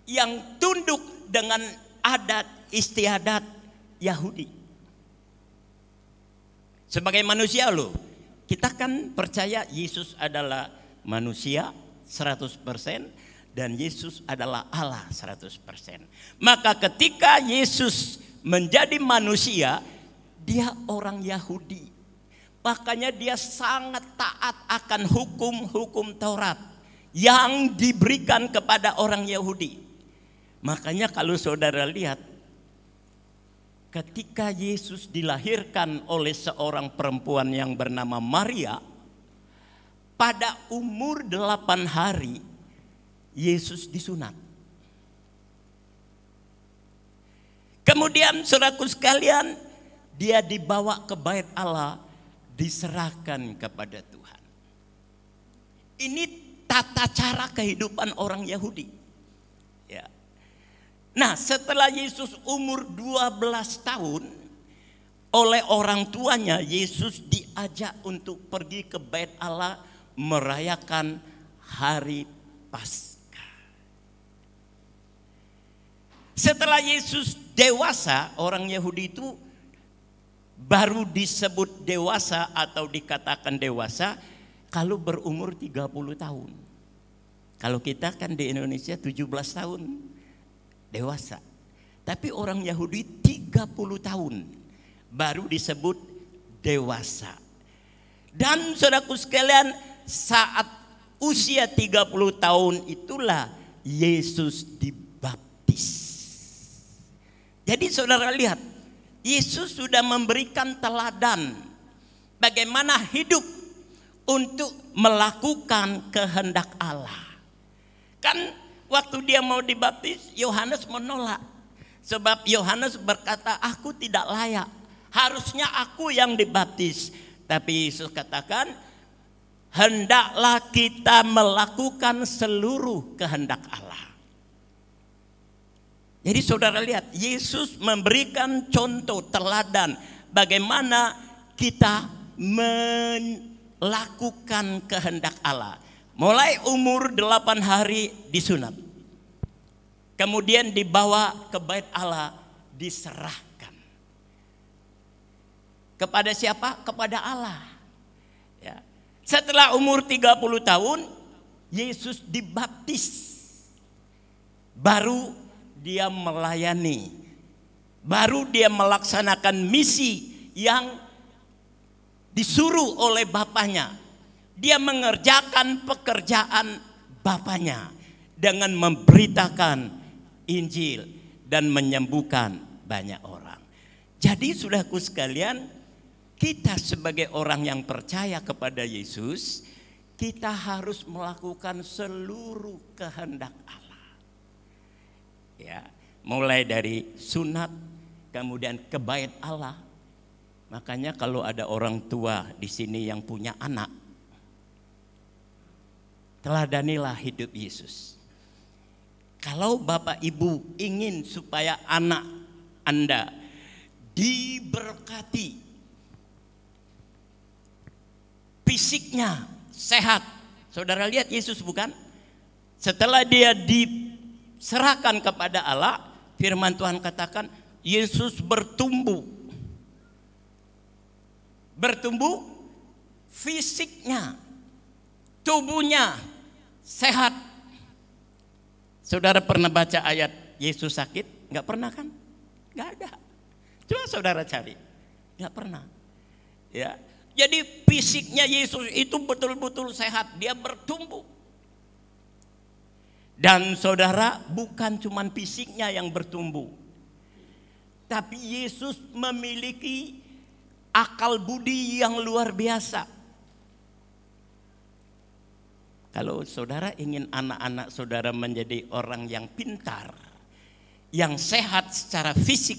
yang tunduk dengan adat istiadat Yahudi. Sebagai manusia loh, kita kan percaya Yesus adalah manusia 100% dan Yesus adalah Allah 100%. Maka ketika Yesus menjadi manusia, dia orang Yahudi. Makanya dia sangat taat akan hukum-hukum Taurat yang diberikan kepada orang Yahudi. Makanya kalau saudara lihat, ketika Yesus dilahirkan oleh seorang perempuan yang bernama Maria, pada umur 8 hari Yesus disunat. Kemudian saudaraku sekalian, dia dibawa ke bait Allah, diserahkan kepada Tuhan. Ini tata cara kehidupan orang Yahudi. Ya. Nah, setelah Yesus umur 12 tahun, oleh orang tuanya Yesus diajak untuk pergi ke bait Allah merayakan hari Paskah. Setelah Yesus dewasa, orang Yahudi itu baru disebut dewasa atau dikatakan dewasa kalau berumur 30 tahun. Kalau kita kan di Indonesia 17 tahun dewasa. Tapi orang Yahudi 30 tahun baru disebut dewasa. Dan saudaraku sekalian, saat usia 30 tahun itulah Yesus dibaptis. Jadi saudara lihat, Yesus sudah memberikan teladan bagaimana hidup untuk melakukan kehendak Allah. Kan waktu dia mau dibaptis, Yohanes menolak. Sebab Yohanes berkata, aku tidak layak, harusnya aku yang dibaptis. Tapi Yesus katakan, hendaklah kita melakukan seluruh kehendak Allah. Jadi saudara lihat, Yesus memberikan contoh teladan bagaimana kita lakukan kehendak Allah. Mulai umur 8 hari disunat. Kemudian dibawa ke bait Allah, diserahkan. Kepada siapa? Kepada Allah. Ya. Setelah umur 30 tahun, Yesus dibaptis. Baru dia melayani. Baru dia melaksanakan misi yang disuruh oleh Bapaknya. Dia mengerjakan pekerjaan Bapaknya dengan memberitakan Injil dan menyembuhkan banyak orang. Jadi saudaraku sekalian, kita sebagai orang yang percaya kepada Yesus, kita harus melakukan seluruh kehendak Allah. Ya, mulai dari sunat, kemudian ke bait Allah. Makanya kalau ada orang tua di sini yang punya anak, teladanilah hidup Yesus. Kalau Bapak Ibu ingin supaya anak Anda diberkati, fisiknya sehat. Saudara lihat Yesus bukan? Setelah dia diserahkan kepada Allah, firman Tuhan katakan Yesus bertumbuh. Bertumbuh fisiknya, tubuhnya sehat. Saudara pernah baca ayat Yesus sakit? Enggak pernah kan? Enggak ada. Coba saudara cari. Enggak pernah. Ya. Jadi fisiknya Yesus itu betul-betul sehat, dia bertumbuh. Dan saudara, bukan cuma fisiknya yang bertumbuh. Tapi Yesus memiliki akal budi yang luar biasa. Kalau saudara ingin anak-anak saudara menjadi orang yang pintar, yang sehat secara fisik,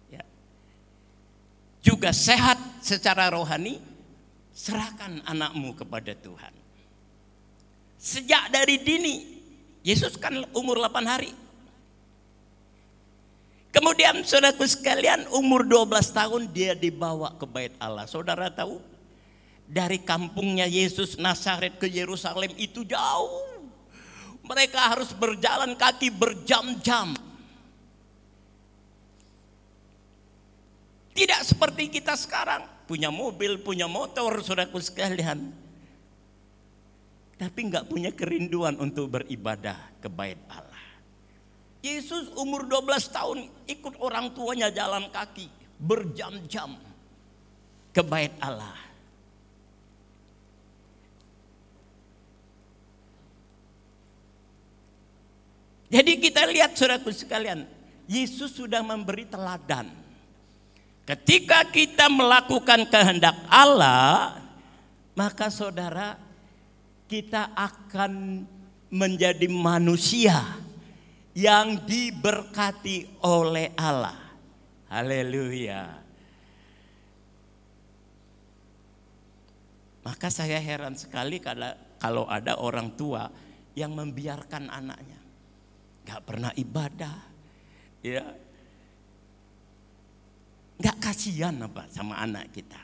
ya, juga sehat secara rohani, serahkan anakmu kepada Tuhan. Sejak dari dini, Yesus kan umur 8 hari. Kemudian saudaraku sekalian, umur 12 tahun dia dibawa ke bait Allah. Saudara tahu? Dari kampungnya Yesus Nazaret ke Yerusalem itu jauh. Mereka harus berjalan kaki berjam-jam. Tidak seperti kita sekarang, punya mobil, punya motor, saudaraku sekalian. Tapi enggak punya kerinduan untuk beribadah ke bait Allah. Yesus umur 12 tahun ikut orang tuanya jalan kaki berjam-jam ke bait Allah. Jadi kita lihat saudaraku sekalian, Yesus sudah memberi teladan. Ketika kita melakukan kehendak Allah, maka saudara, kita akan menjadi manusia yang diberkati oleh Allah. Haleluya. Maka saya heran sekali kalau ada orang tua yang membiarkan anaknya gak pernah ibadah, ya, gak kasihan apa sama anak kita.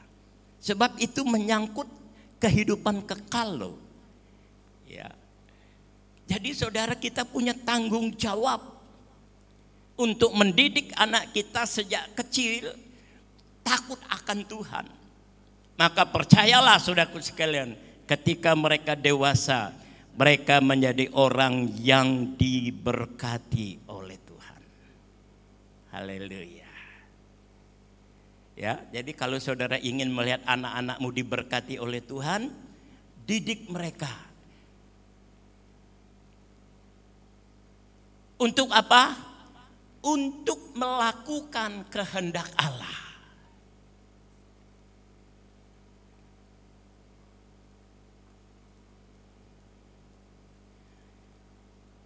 Sebab itu menyangkut kehidupan kekal loh. Ya. Jadi saudara, kita punya tanggung jawab untuk mendidik anak kita sejak kecil takut akan Tuhan. Maka percayalah saudaraku sekalian, ketika mereka dewasa, mereka menjadi orang yang diberkati oleh Tuhan. Haleluya. Ya, jadi kalau saudara ingin melihat anak-anakmu diberkati oleh Tuhan, didik mereka. Untuk apa? Untuk melakukan kehendak Allah.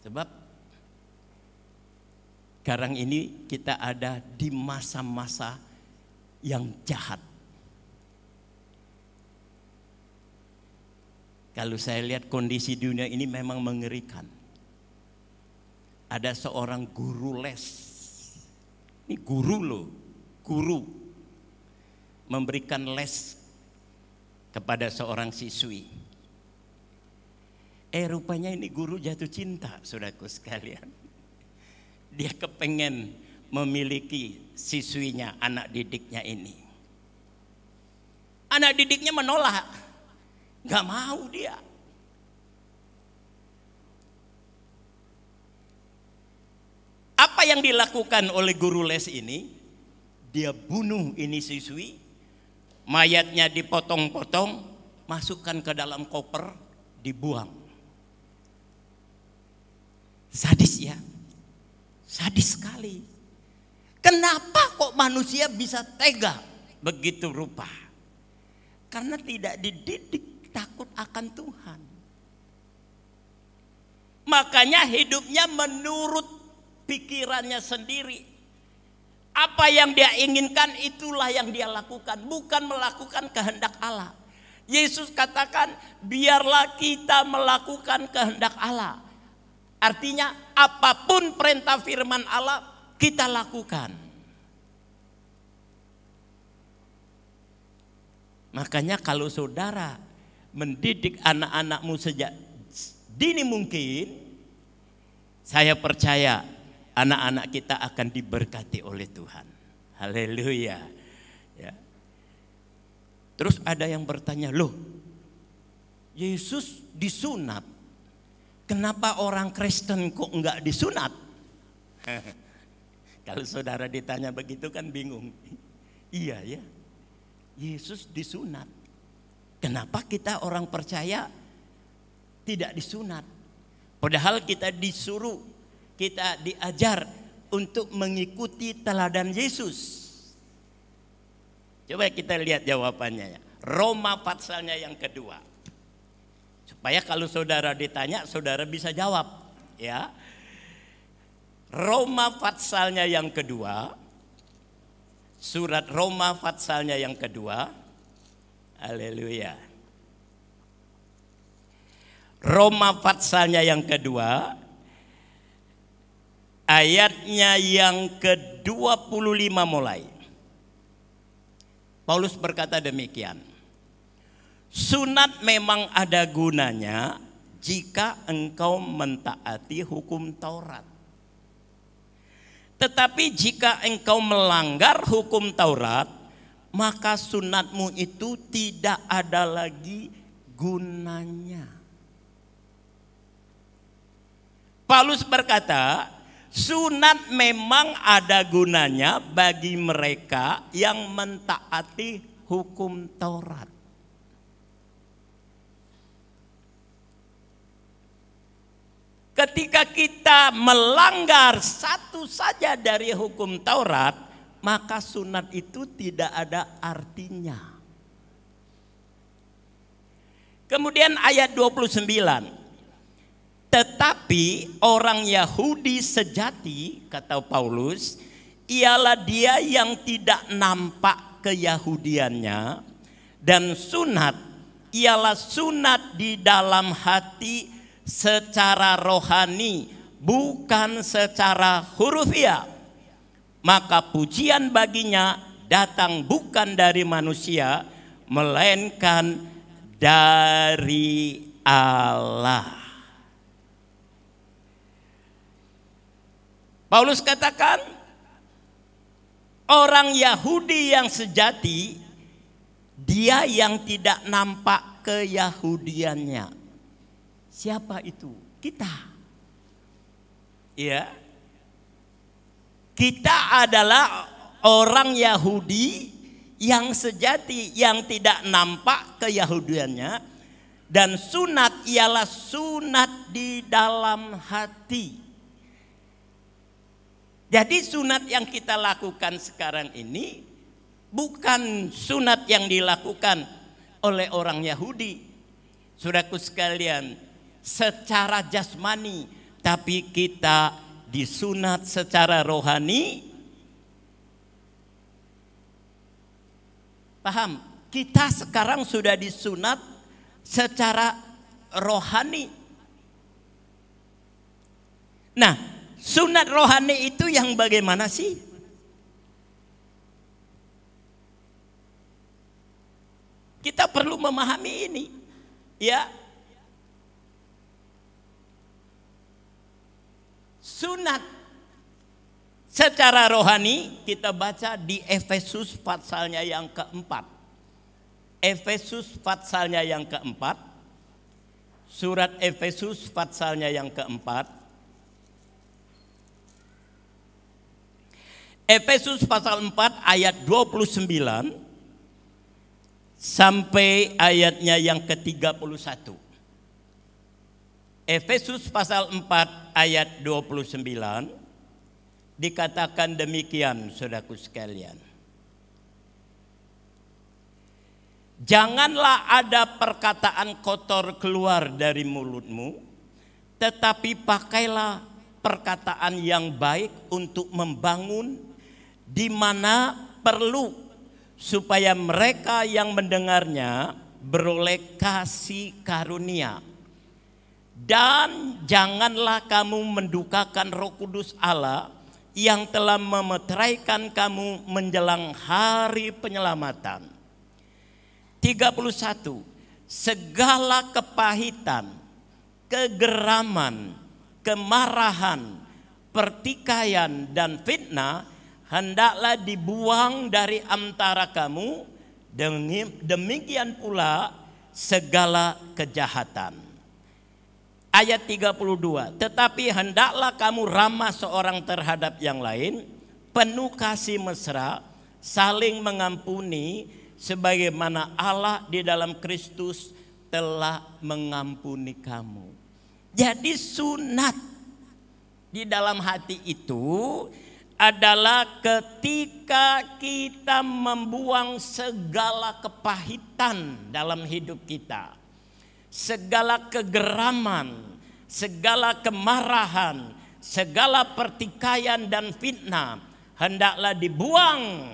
Sebab sekarang ini kita ada di masa-masa yang jahat. Kalau saya lihat kondisi dunia ini memang mengerikan. Ada seorang guru les. Ini guru loh, guru. Memberikan les kepada seorang siswi. Rupanya ini guru jatuh cinta, saudaraku sekalian. Dia kepengen memiliki siswinya, anak didiknya ini. Anak didiknya menolak, gak mau dia. Apa yang dilakukan oleh guru les ini? Dia bunuh ini siswi, mayatnya dipotong-potong, masukkan ke dalam koper, dibuang. Sadis ya, sadis sekali. Kenapa kok manusia bisa tega begitu rupa? Karena tidak dididik takut akan Tuhan. Makanya hidupnya menurut pikirannya sendiri. Apa yang dia inginkan itulah yang dia lakukan, bukan melakukan kehendak Allah. Yesus katakan, biarlah kita melakukan kehendak Allah. Artinya apapun perintah firman Allah kita lakukan. Makanya kalau saudara mendidik anak-anakmu sejak dini mungkin, saya percaya anak-anak kita akan diberkati oleh Tuhan. Haleluya. Ya. Terus ada yang bertanya, loh, Yesus disunat, kenapa orang Kristen kok enggak disunat? Kalau saudara ditanya begitu kan bingung. Iya ya, Yesus disunat. Kenapa kita orang percaya tidak disunat? Padahal kita disuruh, kita diajar untuk mengikuti teladan Yesus. Coba kita lihat jawabannya. Roma pasalnya yang kedua. Supaya kalau saudara ditanya, saudara bisa jawab. Ya. Roma pasalnya yang kedua. Surat Roma pasalnya yang kedua. Haleluya. Roma pasalnya yang kedua, ayatnya yang ke-25 mulai. Paulus berkata demikian. Sunat memang ada gunanya jika engkau mentaati hukum Taurat. Tetapi jika engkau melanggar hukum Taurat, maka sunatmu itu tidak ada lagi gunanya. Paulus berkata, sunat memang ada gunanya bagi mereka yang mentaati hukum Taurat. Ketika kita melanggar satu saja dari hukum Taurat, maka sunat itu tidak ada artinya. Kemudian ayat 29. Tetapi orang Yahudi sejati, kata Paulus, ialah dia yang tidak nampak keyahudiannya, dan sunat ialah sunat di dalam hati secara rohani, bukan secara hurufiah. Maka pujian baginya datang bukan dari manusia, melainkan dari Allah. Paulus katakan, orang Yahudi yang sejati, dia yang tidak nampak keyahudiannya. Siapa itu? Kita. Ya. Kita adalah orang Yahudi yang sejati, yang tidak nampak keyahudiannya, dan sunat ialah sunat di dalam hati. Jadi sunat yang kita lakukan sekarang ini bukan sunat yang dilakukan oleh orang Yahudi, saudaraku sekalian, secara jasmani, tapi kita disunat secara rohani. Paham? Kita sekarang sudah disunat secara rohani. Nah, sunat rohani itu yang bagaimana sih? Kita perlu memahami ini. Ya. Sunat secara rohani kita baca di Efesus pasalnya yang keempat. Efesus pasalnya yang keempat. Surat Efesus pasalnya yang keempat. Efesus pasal 4 ayat 29 sampai ayatnya yang ke-31. Efesus pasal 4 ayat 29 dikatakan demikian, saudaraku sekalian. Janganlah ada perkataan kotor keluar dari mulutmu, tetapi pakailah perkataan yang baik untuk membangun di mana perlu, supaya mereka yang mendengarnya beroleh kasih karunia. Dan janganlah kamu mendukakan Roh Kudus Allah yang telah memeteraikan kamu menjelang hari penyelamatan. 31. Segala kepahitan, kegeraman, kemarahan, pertikaian dan fitnah hendaklah dibuang dari antara kamu, demikian pula segala kejahatan. Ayat 32, tetapi hendaklah kamu ramah seorang terhadap yang lain, penuh kasih mesra, saling mengampuni, sebagaimana Allah di dalam Kristus telah mengampuni kamu. Jadi sunat di dalam hati itu adalah ketika kita membuang segala kepahitan dalam hidup kita. Segala kegeraman, segala kemarahan, segala pertikaian dan fitnah hendaklah dibuang.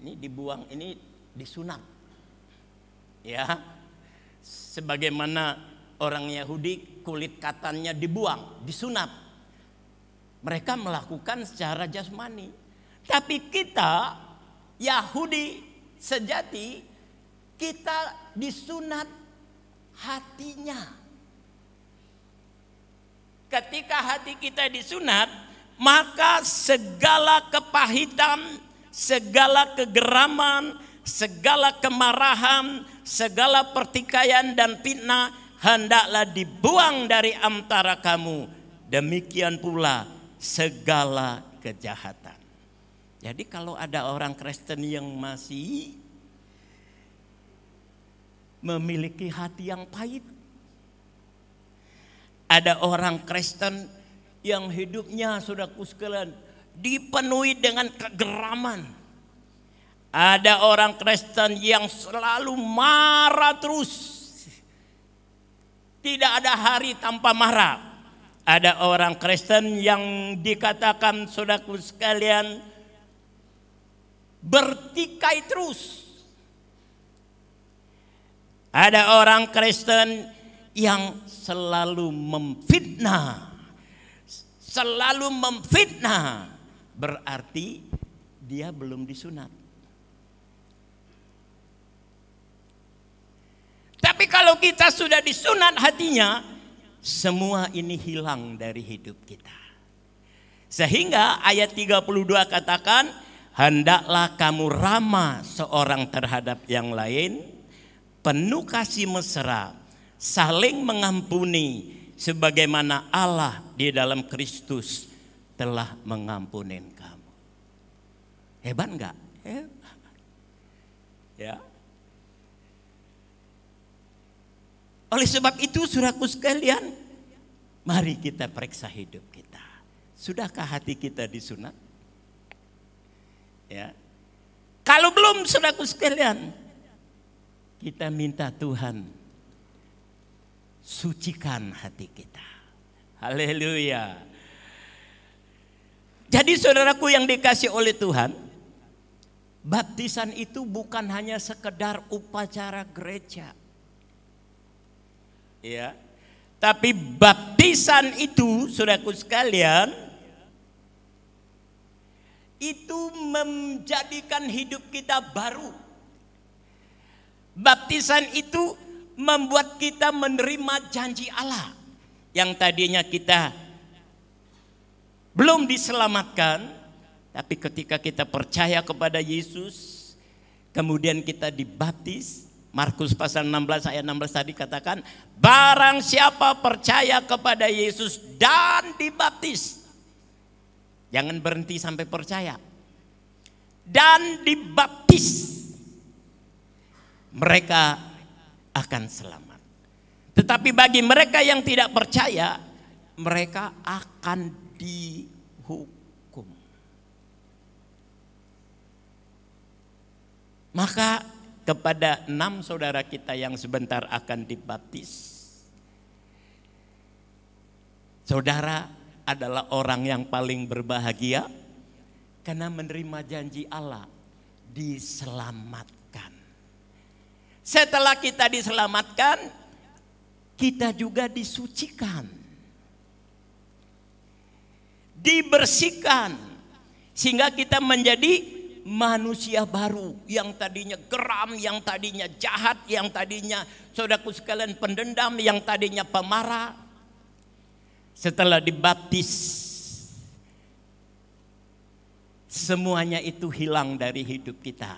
Ini dibuang, ini disunat. Ya. Sebagaimana orang Yahudi kulit katannya dibuang, disunat. Mereka melakukan secara jasmani. Tapi kita Yahudi sejati, kita disunat hatinya. Ketika hati kita disunat, maka segala kepahitan, segala kegeraman, segala kemarahan, segala pertikaian dan fitnah hendaklah dibuang dari antara kamu. Demikian pula segala kejahatan. Jadi kalau ada orang Kristen yang masih memiliki hati yang pahit, ada orang Kristen yang hidupnya, saudaraku sekalian, dipenuhi dengan kegeraman. Ada orang Kristen yang selalu marah terus, tidak ada hari tanpa marah. Ada orang Kristen yang dikatakan, saudaraku sekalian, bertikai terus. Ada orang Kristen yang selalu memfitnah. Selalu memfitnah. Berarti dia belum disunat. Tapi kalau kita sudah disunat hatinya, semua ini hilang dari hidup kita. Sehingga ayat 32 katakan, hendaklah kamu ramah seorang terhadap yang lain, penuh kasih mesra, saling mengampuni, sebagaimana Allah di dalam Kristus telah mengampuni kamu. Hebat enggak? Hebat. Ya. Oleh sebab itu, saudaraku sekalian, mari kita periksa hidup kita. Sudahkah hati kita disunat? Ya. Kalau belum, saudaraku sekalian, kita minta Tuhan sucikan hati kita. Haleluya. Jadi saudaraku yang dikasih oleh Tuhan, baptisan itu bukan hanya sekedar upacara gereja. Ya. Tapi baptisan itu, saudaraku sekalian, itu menjadikan hidup kita baru. Baptisan itu membuat kita menerima janji Allah. Yang tadinya kita belum diselamatkan, tapi ketika kita percaya kepada Yesus, kemudian kita dibaptis. Markus pasal 16 ayat 16 tadi katakan, barang siapa percaya kepada Yesus dan dibaptis. Jangan berhenti sampai percaya. Dan dibaptis, mereka akan selamat. Tetapi bagi mereka yang tidak percaya, mereka akan dihukum. Maka kepada 6 saudara kita yang sebentar akan dibaptis, saudara adalah orang yang paling berbahagia karena menerima janji Allah, diselamatkan. Setelah kita diselamatkan, kita juga disucikan, dibersihkan, sehingga kita menjadi manusia baru. Yang tadinya geram, yang tadinya jahat, yang tadinya saudaraku sekalian pendendam, yang tadinya pemarah. Setelah dibaptis, semuanya itu hilang dari hidup kita.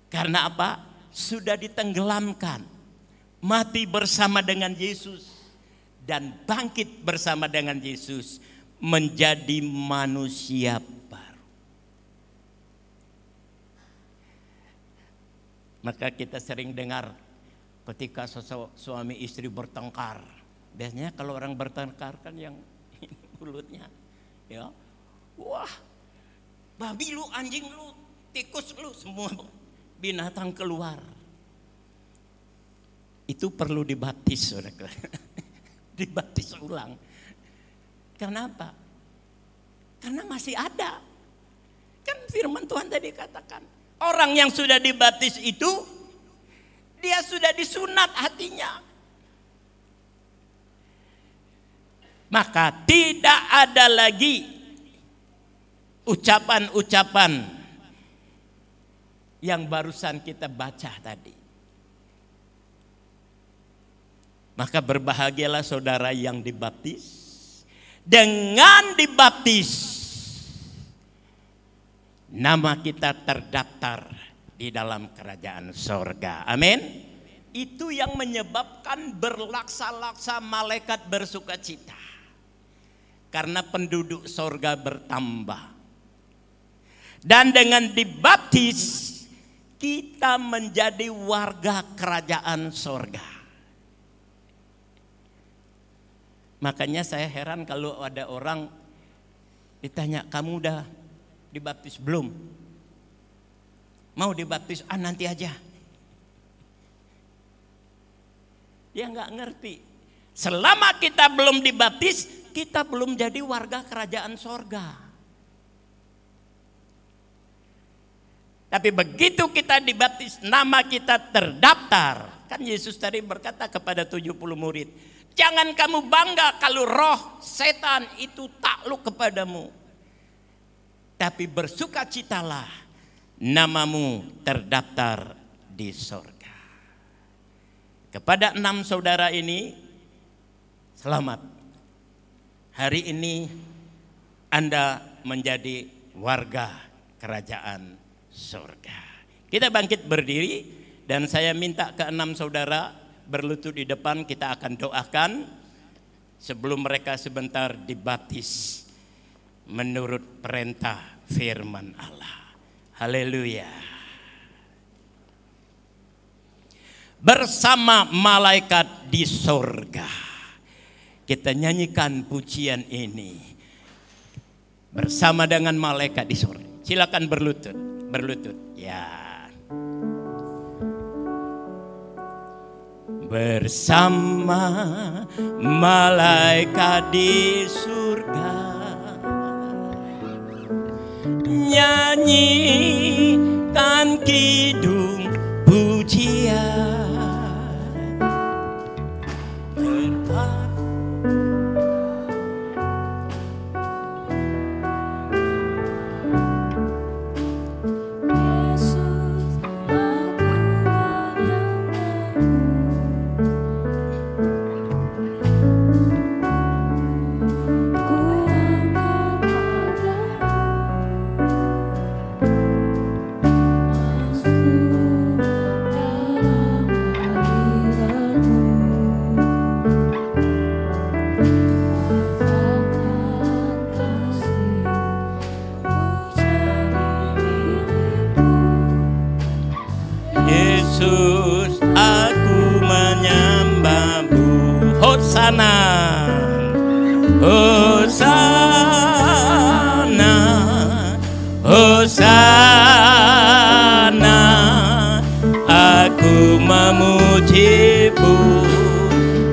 Karena apa? Sudah ditenggelamkan, mati bersama dengan Yesus, dan bangkit bersama dengan Yesus, menjadi manusia baru. Maka kita sering dengar ketika suami istri bertengkar. Biasanya kalau orang bertengkar kan yang mulutnya, ya, wah, babi lu, anjing lu, tikus lu, semua binatang keluar. Itu perlu dibaptis, saudara. Dibaptis ulang. Kenapa? Karena masih ada. Kan firman Tuhan tadi katakan, orang yang sudah dibaptis itu, dia sudah disunat hatinya. Maka tidak ada lagi ucapan-ucapan yang barusan kita baca tadi. Maka berbahagialah saudara yang dibaptis. Dengan dibaptis, nama kita terdaftar di dalam kerajaan sorga. Amin. Itu yang menyebabkan berlaksa-laksa malaikat bersuka cita. Karena penduduk sorga bertambah. Dan dengan dibaptis, kita menjadi warga kerajaan sorga. Makanya saya heran kalau ada orang ditanya, kamu udah dibaptis belum? Mau dibaptis? Nanti aja. Dia nggak ngerti. Selama kita belum dibaptis, kita belum jadi warga kerajaan sorga. Tapi begitu kita dibaptis, nama kita terdaftar. Kan Yesus tadi berkata kepada 70 murid, jangan kamu bangga kalau roh setan itu takluk kepadamu. Tapi bersukacitalah, namamu terdaftar di sorga. Kepada 6 saudara ini, selamat. Hari ini Anda menjadi warga kerajaan sorga. Kita bangkit berdiri dan saya minta ke 6 saudara berlutut di depan. Kita akan doakan sebelum mereka sebentar dibaptis menurut perintah firman Allah. Haleluya. Bersama malaikat di sorga, kita nyanyikan pujian ini bersama dengan malaikat di sorga. Silakan berlutut, berlutut. Ya. Bersama malaikat di surga, nyanyikan kidung pujian. Yesus, aku Hosana, Hosana, Hosana. Aku memuji-Mu,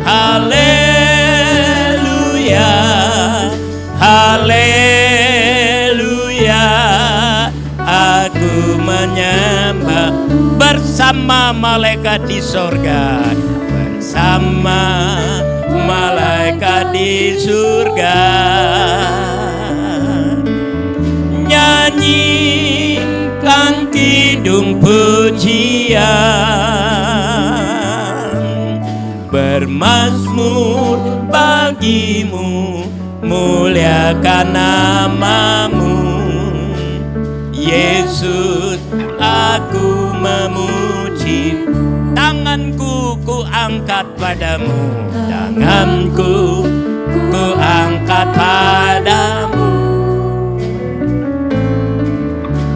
haleluya, haleluya. Aku menyembah bersama malaikat di sorga, bersama malaikat di surga. Nyanyikan kidung pujian, bermazmur bagi-Mu, muliakan nama-Mu. Yesus, aku memuji. Tanganku ku angkat padamu, tanganku ku angkat padamu.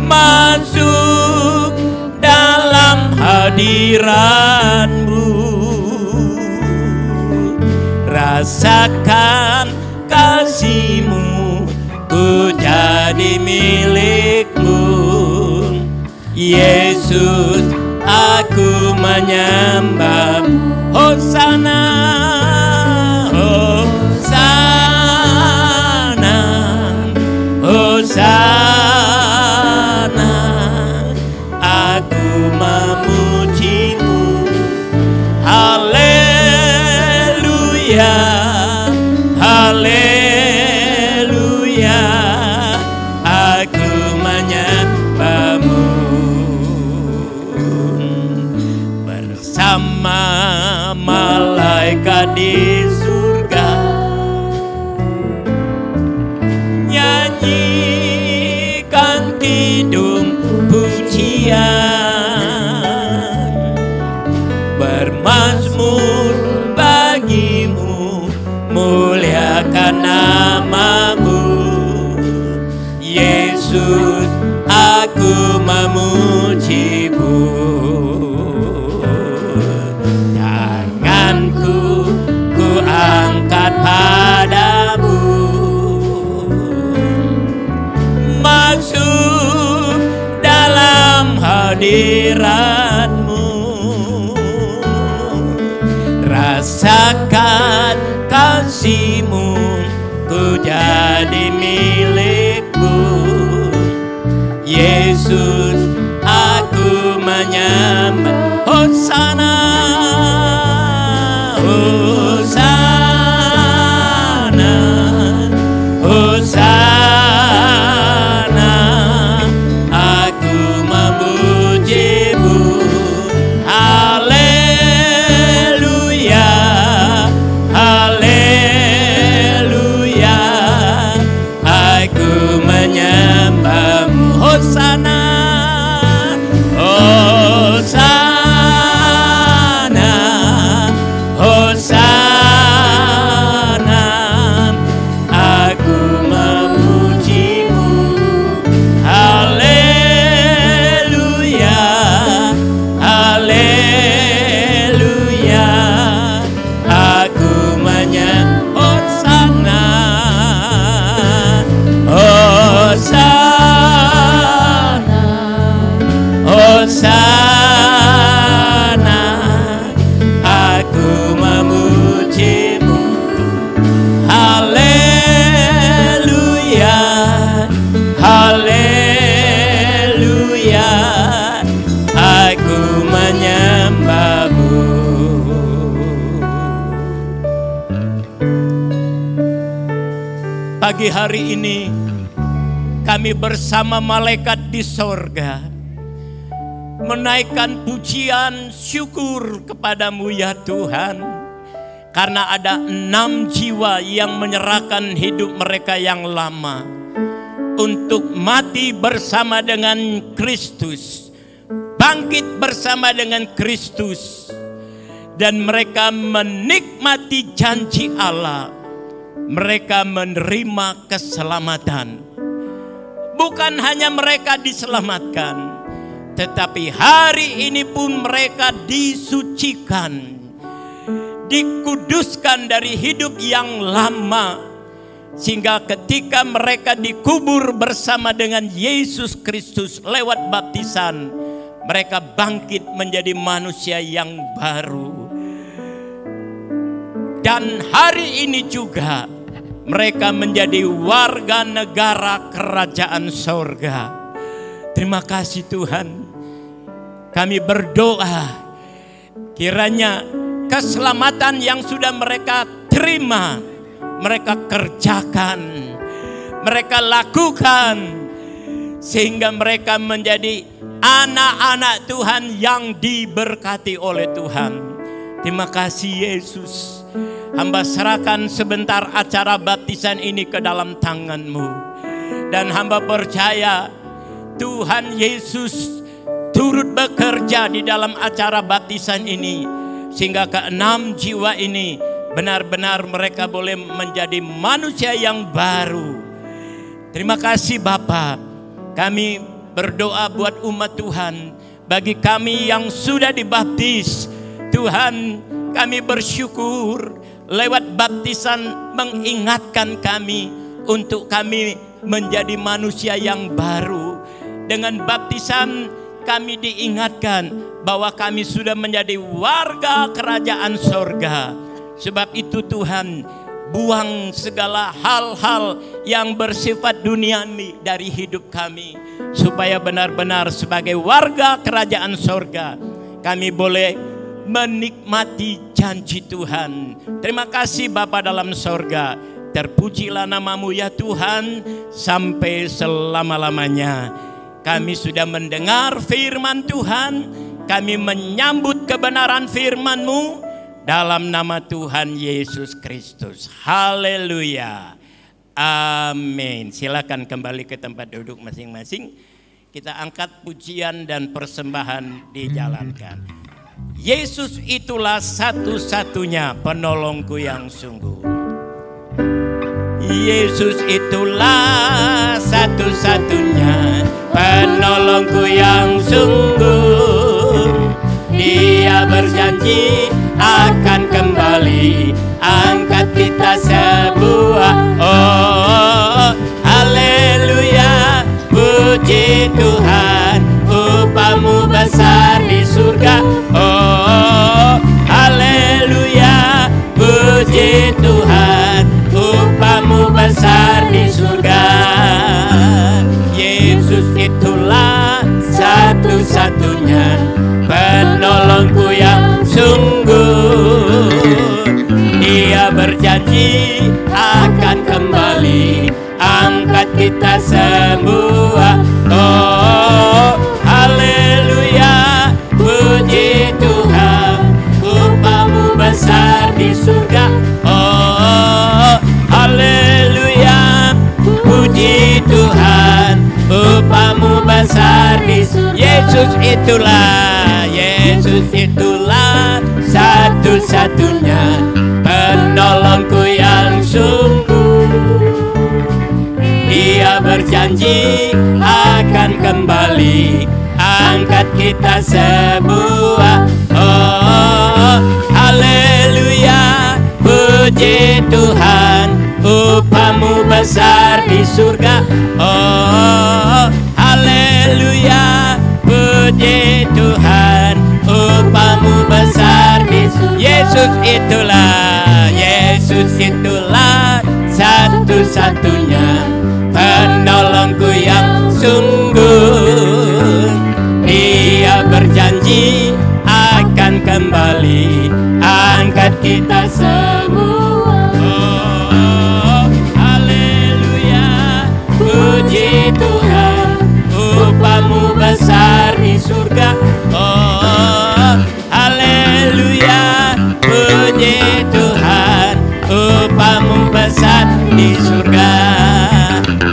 Masuk dalam hadirat-Mu, rasakan kasih-Mu, ku jadi milik-Mu. Yesus, aku menyembah. Hosana, Hosana, Hosana. Aku memuji-Mu, haleluya, haleluya. Aku menyembah-Mu bersama malaikat di surga. Nyanyikan kidung pujian, bermazmur bagi-Mu, muliakan nama-Mu. Yesus, aku memuji-Mu. Tanganku ku angkat padamu, masuk dalam hadirat-Mu, rasakan kasih-Mu, ku jadi milik-Mu. Yesus, aku menyembah. Hosana, Hosana, Hosana. Aku memuji-Mu, haleluya, haleluya. Aku menyembah-Mu. Hosana, Hosana, Hosana. Aku memuji-Mu, haleluya, haleluya. Aku menyembah. Hosana, Hosana, Hosana. Aku memuji-Mu, haleluya, haleluya. Aku menyembah-Mu. Pagi hari ini kami bersama malaikat di sorga menaikkan pujian syukur kepadamu ya Tuhan. Karena ada 6 jiwa yang menyerahkan hidup mereka yang lama untuk mati bersama dengan Kristus, bangkit bersama dengan Kristus, dan mereka menikmati janji Allah. Mereka menerima keselamatan. Bukan hanya mereka diselamatkan, tetapi hari ini pun mereka disucikan, dikuduskan dari hidup yang lama, sehingga ketika mereka dikubur bersama dengan Yesus Kristus lewat baptisan, mereka bangkit menjadi manusia yang baru. Dan hari ini juga mereka menjadi warga negara kerajaan sorga. Terima kasih Tuhan. Kami berdoa kiranya keselamatan yang sudah mereka terima, mereka kerjakan, mereka lakukan, sehingga mereka menjadi anak-anak Tuhan yang diberkati oleh Tuhan. Terima kasih Yesus. Hamba serahkan sebentar acara baptisan ini ke dalam tangan-Mu. Dan hamba percaya Tuhan Yesus turut bekerja di dalam acara baptisan ini, sehingga keenam jiwa ini benar-benar mereka boleh menjadi manusia yang baru. Terima kasih Bapa. Kami berdoa buat umat Tuhan. Bagi kami yang sudah dibaptis, Tuhan, kami bersyukur lewat baptisan mengingatkan kami untuk kami menjadi manusia yang baru. Dengan baptisan kami diingatkan bahwa kami sudah menjadi warga kerajaan sorga. Sebab itu Tuhan, buang segala hal-hal yang bersifat duniawi dari hidup kami, supaya benar-benar sebagai warga kerajaan sorga kami boleh menikmati janji Tuhan. Terima kasih Bapa dalam sorga. Terpujilah nama-Mu ya Tuhan sampai selama-lamanya. Kami sudah mendengar firman Tuhan. Kami menyambut kebenaran firman-Mu dalam nama Tuhan Yesus Kristus. Haleluya. Amin. Silakan kembali ke tempat duduk masing-masing. Kita angkat pujian dan persembahan dijalankan. Yesus itulah satu-satunya penolongku yang sungguh. Yesus itulah satu-satunya penolongku yang sungguh. Dia berjanji akan kembali angkat kita sebuah. Oh, haleluya, puji Tuhan, upah-Mu besar di surga. Oh, haleluya, puji Tuhan, upah-Mu besar di surga. Yesus itulah satu-satunya penolongku yang sungguh. Dia berjanji akan kembali angkat kita semua. Oh, haleluya, puji Tuhan, upah-Mu besar di surga. Oh, haleluya, puji Tuhan, upah-Mu besar di surga. Yesus itulah satu-satunya penolongku yang sungguh. Dia berjanji akan kembali angkat kita semua. Oh, haleluya, puji Tuhan, upah-Mu besar di surga. Oh, haleluya, puji Tuhan, upah-Mu besar di surga. Yesus itulah satu-satunya penolongku yang sungguh. Dia berjanji akan kembali angkat kita semua. Oh, haleluya, puji Tuhan, upah-Mu besar di surga. Oh, haleluya, puji Tuhan, upah-Mu besar di surga.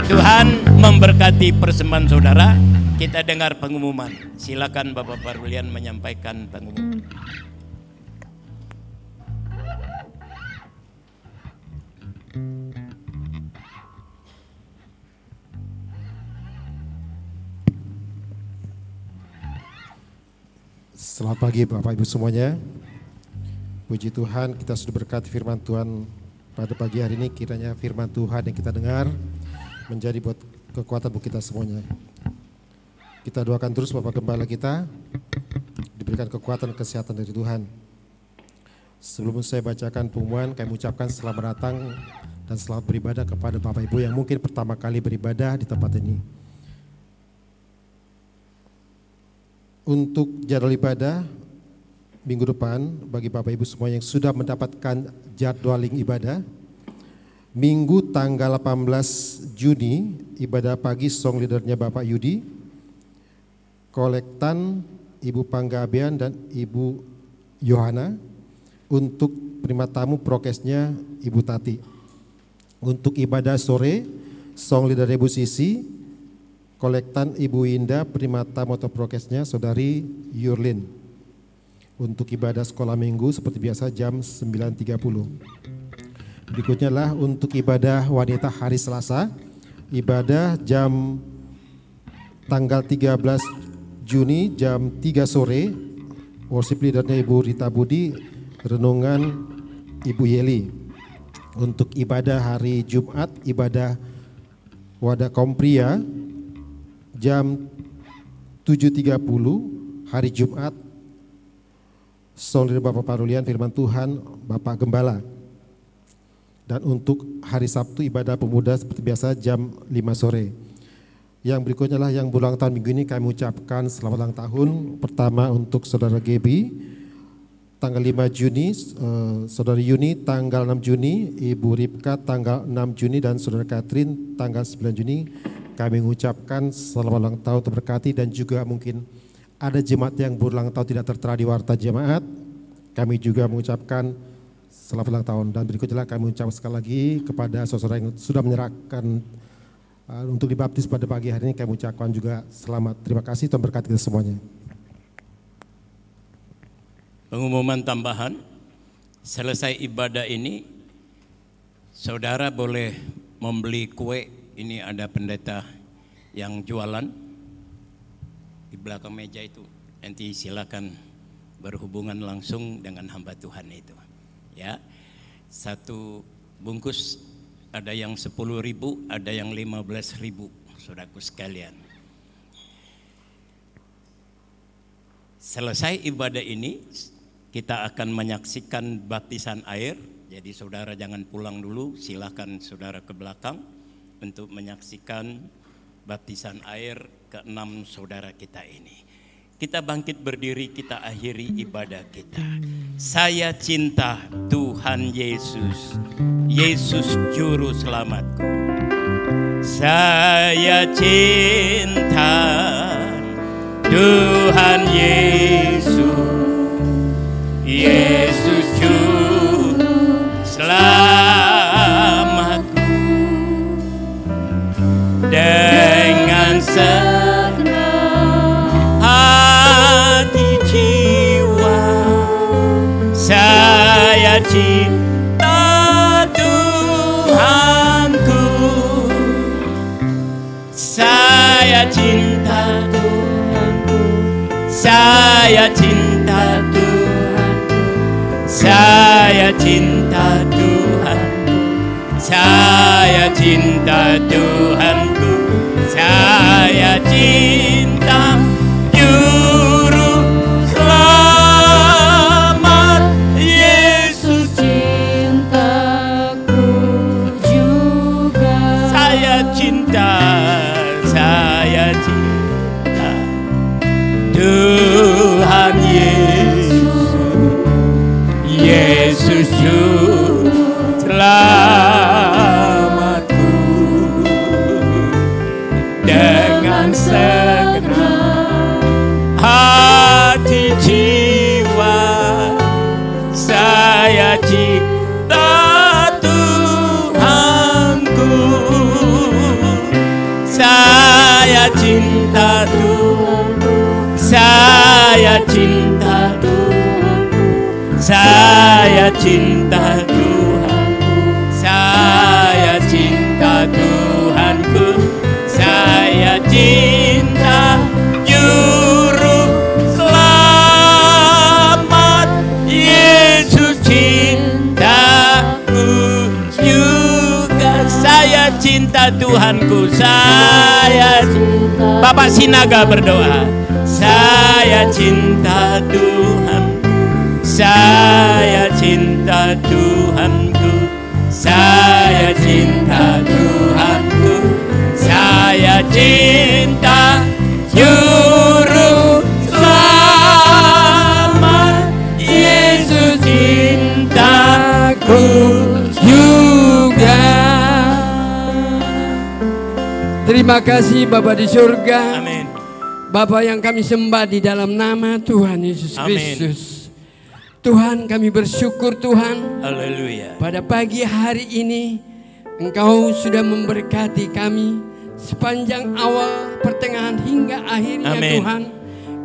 Tuhan memberkati persembahan saudara. Kita dengar pengumuman. Silakan Bapak Parlian menyampaikan pengumuman. Selamat pagi Bapak Ibu semuanya. Puji Tuhan, kita sudah berkati firman Tuhan pada pagi hari ini. Kiranya firman Tuhan yang kita dengar menjadi buat kekuatan buat kita semuanya. Kita doakan terus Bapak Gembala kita diberikan kekuatan dan kesehatan dari Tuhan. Sebelum saya bacakan pengumuman, kami ucapkan selamat datang dan selamat beribadah kepada Bapak Ibu yang mungkin pertama kali beribadah di tempat ini. Untuk jadwal ibadah minggu depan bagi Bapak Ibu semua yang sudah mendapatkan jadwaling ibadah, Minggu tanggal 18 Juni ibadah pagi song leadernya Bapak Yudi, kolektan Ibu Panggabean dan Ibu Yohana, untuk penerima tamu prokesnya Ibu Tati. Untuk ibadah sore song leader Ibu Sisi, kolektan Ibu Indah, penerima tamu atau prokesnya Saudari Yurlin. Untuk ibadah sekolah minggu seperti biasa jam 9.30. Berikutnya lah untuk ibadah wanita hari Selasa, ibadah jam tanggal 13 Juni jam 3 sore, worship leadernya Ibu Rita Budi, renungan Ibu Yeli. Untuk ibadah hari Jumat, ibadah wadah kaum pria jam 7.30 hari Jumat, song dari Bapak Parulian firman Tuhan Bapak Gembala. Dan untuk hari Sabtu ibadah pemuda seperti biasa jam 5 sore. Yang berikutnya lah yang berulang tahun minggu ini kami ucapkan selamat ulang tahun. Pertama untuk Saudara Gebi tanggal 5 Juni, Saudara Yuni tanggal 6 Juni, Ibu Ripka tanggal 6 Juni dan Saudara Katrin tanggal 9 Juni. Kami mengucapkan selamat ulang tahun terberkati, dan juga mungkin ada jemaat yang berulang tahun tidak tertera di warta jemaat. Kami juga mengucapkan selamat ulang tahun. Dan berikutnya kami ucapkan sekali lagi kepada saudara yang sudah menyerahkan untuk dibaptis pada pagi hari ini, kami ucapkan juga selamat. Terima kasih, Tuhan berkati kita semuanya. Pengumuman tambahan, selesai ibadah ini saudara boleh membeli kue. Ini ada pendeta yang jualan di belakang meja itu. Nanti silakan berhubungan langsung dengan hamba Tuhan itu. Ya, satu bungkus ada yang 10.000, ada yang 15.000, saudaraku sekalian. Selesai ibadah ini, kita akan menyaksikan baptisan air. Jadi saudara jangan pulang dulu, silakan saudara ke belakang untuk menyaksikan baptisan air ke-6 saudara kita ini. Kita bangkit berdiri, kita akhiri ibadah kita. Saya cinta Tuhan Yesus, Yesus Juru Selamatku. Saya cinta Tuhan Yesus, Yesus Juru Selamatku. Dengan hati jiwa saya cinta Tuhanku. Saya cinta Tuhanku. Saya cinta Tuhanku. Saya cinta Tuhanku. Saya cinta Tuhanku. Saya cinta Juru Selamat Yesus. Cintaku juga. Saya cinta Tuhan Yesus, Yesus Juru Selamatku. Dengan segenap hati jiwa saya cinta Tuhanku. Saya cinta Tuhanku. Saya cinta Tuhanku. Saya cinta Tuhanku. Saya cinta Tuhanku. Saya cinta Juru Selamat Yesus cinta Tuhanku, saya cinta. Bapak Sinaga berdoa, saya cinta Tuhan, saya cinta Tuhanku, saya cinta Tuhanku, saya cinta Juru Selamat, Yesus cintaku juga. Terima kasih Bapa di surga. Amin. Bapa yang kami sembah di dalam nama Tuhan Yesus Amin. Kristus. Tuhan, kami bersyukur Tuhan. Haleluya. Pada pagi hari ini Engkau sudah memberkati kami sepanjang awal, pertengahan hingga akhirnya. Amin. Tuhan.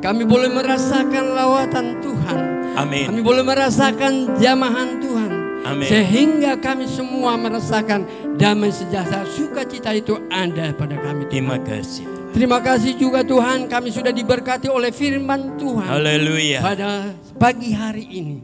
Kami boleh merasakan lawatan Tuhan. Amin. Kami boleh merasakan jamahan Tuhan. Amin. Sehingga kami semua merasakan damai sejahtera, sukacita itu ada pada kami. Terima kasih. Terima kasih juga Tuhan, kami sudah diberkati oleh firman Tuhan. Haleluya. Pada pagi hari ini,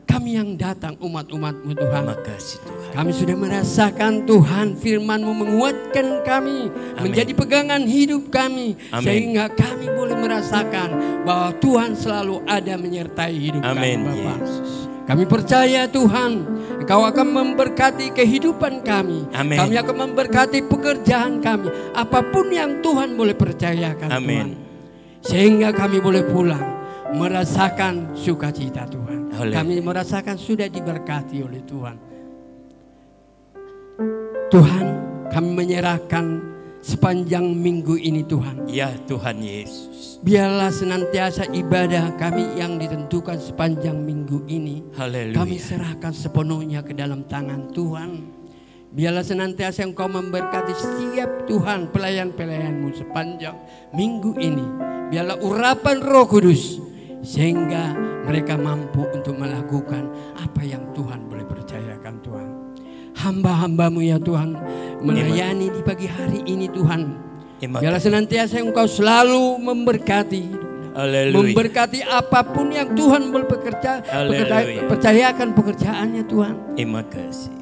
kami yang datang umat-umat-Mu Tuhan. Terima kasih Tuhan. Kami sudah merasakan Tuhan firman-Mu menguatkan kami, menjadi pegangan hidup kami. Amin. Sehingga kami boleh merasakan bahwa Tuhan selalu ada menyertai hidup Amin, kami Bapa. Yesus. Kami percaya Tuhan, Engkau akan memberkati kehidupan kami. Amin. Kami akan memberkati pekerjaan kami. Apapun yang Tuhan boleh percayakan Amin. Tuhan. Sehingga kami boleh pulang merasakan sukacita Tuhan. Haleluya. Kami merasakan sudah diberkati oleh Tuhan. Tuhan, kami menyerahkan sepanjang minggu ini Tuhan. Ya Tuhan Yesus. Biarlah senantiasa ibadah kami yang ditentukan sepanjang minggu ini. Haleluya. Kami serahkan sepenuhnya ke dalam tangan Tuhan. Biarlah senantiasa Engkau memberkati setiap Tuhan pelayan-pelayan-Mu sepanjang minggu ini. Biarlah urapan Roh Kudus sehingga mereka mampu untuk melakukan apa yang Tuhan boleh percayakan Tuhan. Hamba-hamba-Mu ya Tuhan melayani di pagi hari ini Tuhan. Biarlah senantiasa Engkau selalu memberkati, Haleluya. memberkati apapun yang Tuhan boleh percayakan pekerjaannya Tuhan. Terima kasih.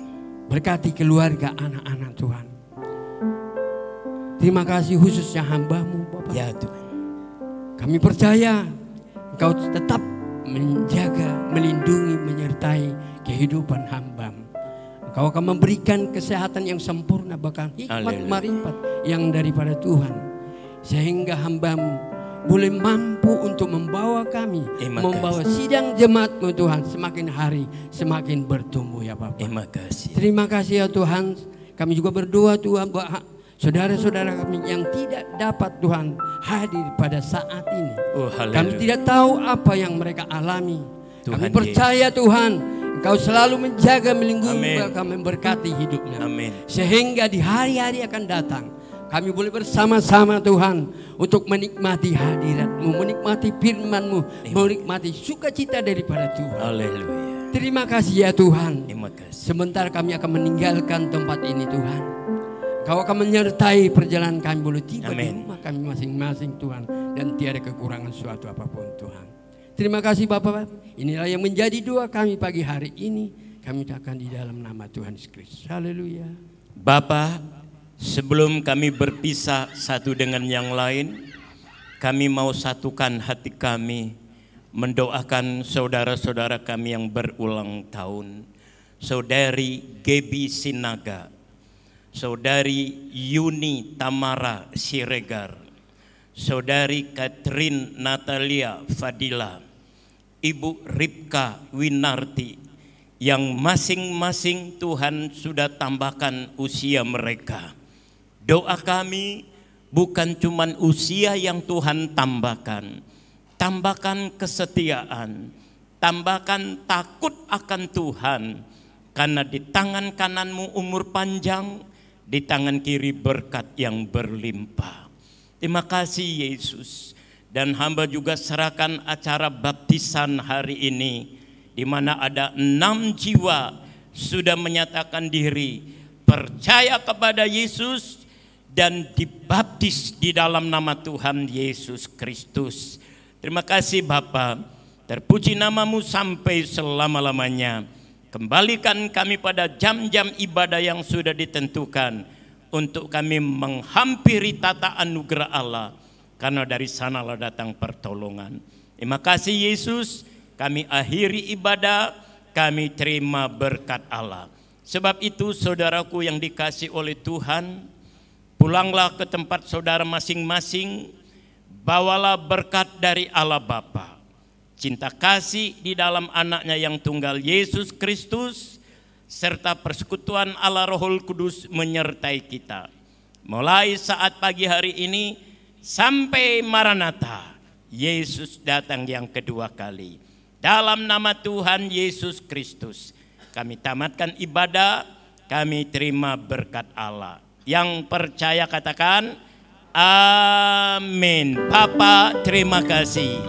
Berkati keluarga anak-anak Tuhan. Terima kasih khususnya hamba-Mu Bapak. Ya Tuhan. Kami percaya Engkau tetap menjaga, melindungi, menyertai kehidupan hamba-Mu. Engkau akan memberikan kesehatan yang sempurna, bahkan hikmat Haleluya. marifat yang daripada Tuhan. Sehingga hamba-Mu boleh mampu untuk membawa kami, Terima membawa kasih. sidang jemaat-Mu Tuhan semakin hari semakin bertumbuh ya Bapak. Terima kasih. Terima kasih ya Tuhan. Kami juga berdoa Tuhan buat saudara-saudara kami yang tidak dapat Tuhan hadir pada saat ini. Oh, Kami haleluya. tidak tahu apa yang mereka alami. Tuhan Kami percaya Tuhan Engkau selalu menjaga, melindungi, Amin. bahkan memberkati hidupnya. Amin. Sehingga di hari-hari akan datang kami boleh bersama-sama Tuhan untuk menikmati hadirat-Mu, menikmati firman-Mu, menikmati sukacita daripada Tuhan. Haleluya. Terima kasih ya Tuhan. Terima kasih. Sebentar kami akan meninggalkan tempat ini Tuhan. Kau akan menyertai perjalanan kami boleh tiba di Amin. rumah kami masing-masing Tuhan. Dan tiada kekurangan suatu apapun Tuhan. Terima kasih Bapak. Inilah yang menjadi doa kami pagi hari ini. Kami akan di dalam nama Tuhan Yesus Kristus. Haleluya. Bapa, sebelum kami berpisah satu dengan yang lain, kami mau satukan hati kami mendoakan saudara-saudara kami yang berulang tahun. Saudari Gebi Sinaga, Saudari Yuni Tamara Siregar, Saudari Catherine Natalia Fadila, Ibu Ripka Winarti, yang masing-masing Tuhan sudah tambahkan usia mereka. Doa kami bukan cuma usia yang Tuhan tambahkan, tambahkan kesetiaan, tambahkan takut akan Tuhan, karena di tangan kananmu umur panjang, di tangan kiri berkat yang berlimpah. Terima kasih Yesus. Dan hamba juga serahkan acara baptisan hari ini, di mana ada 6 jiwa sudah menyatakan diri percaya kepada Yesus dan dibaptis di dalam nama Tuhan Yesus Kristus. Terima kasih Bapa, terpuji namamu sampai selama-lamanya. Kembalikan kami pada jam-jam ibadah yang sudah ditentukan. untuk kami menghampiri tata anugerah Allah, karena dari sanalah datang pertolongan. Terima kasih Yesus, kami akhiri ibadah, kami terima berkat Allah. Sebab itu saudaraku yang dikasih oleh Tuhan, pulanglah ke tempat saudara masing-masing, bawalah berkat dari Allah Bapa, cinta kasih di dalam anaknya yang tunggal Yesus Kristus, serta persekutuan Allah Rohul Kudus menyertai kita. Mulai saat pagi hari ini sampai Maranatha, Yesus datang yang kedua kali. Dalam nama Tuhan Yesus Kristus, kami tamatkan ibadah, kami terima berkat Allah. Yang percaya katakan, amin. Bapa, terima kasih.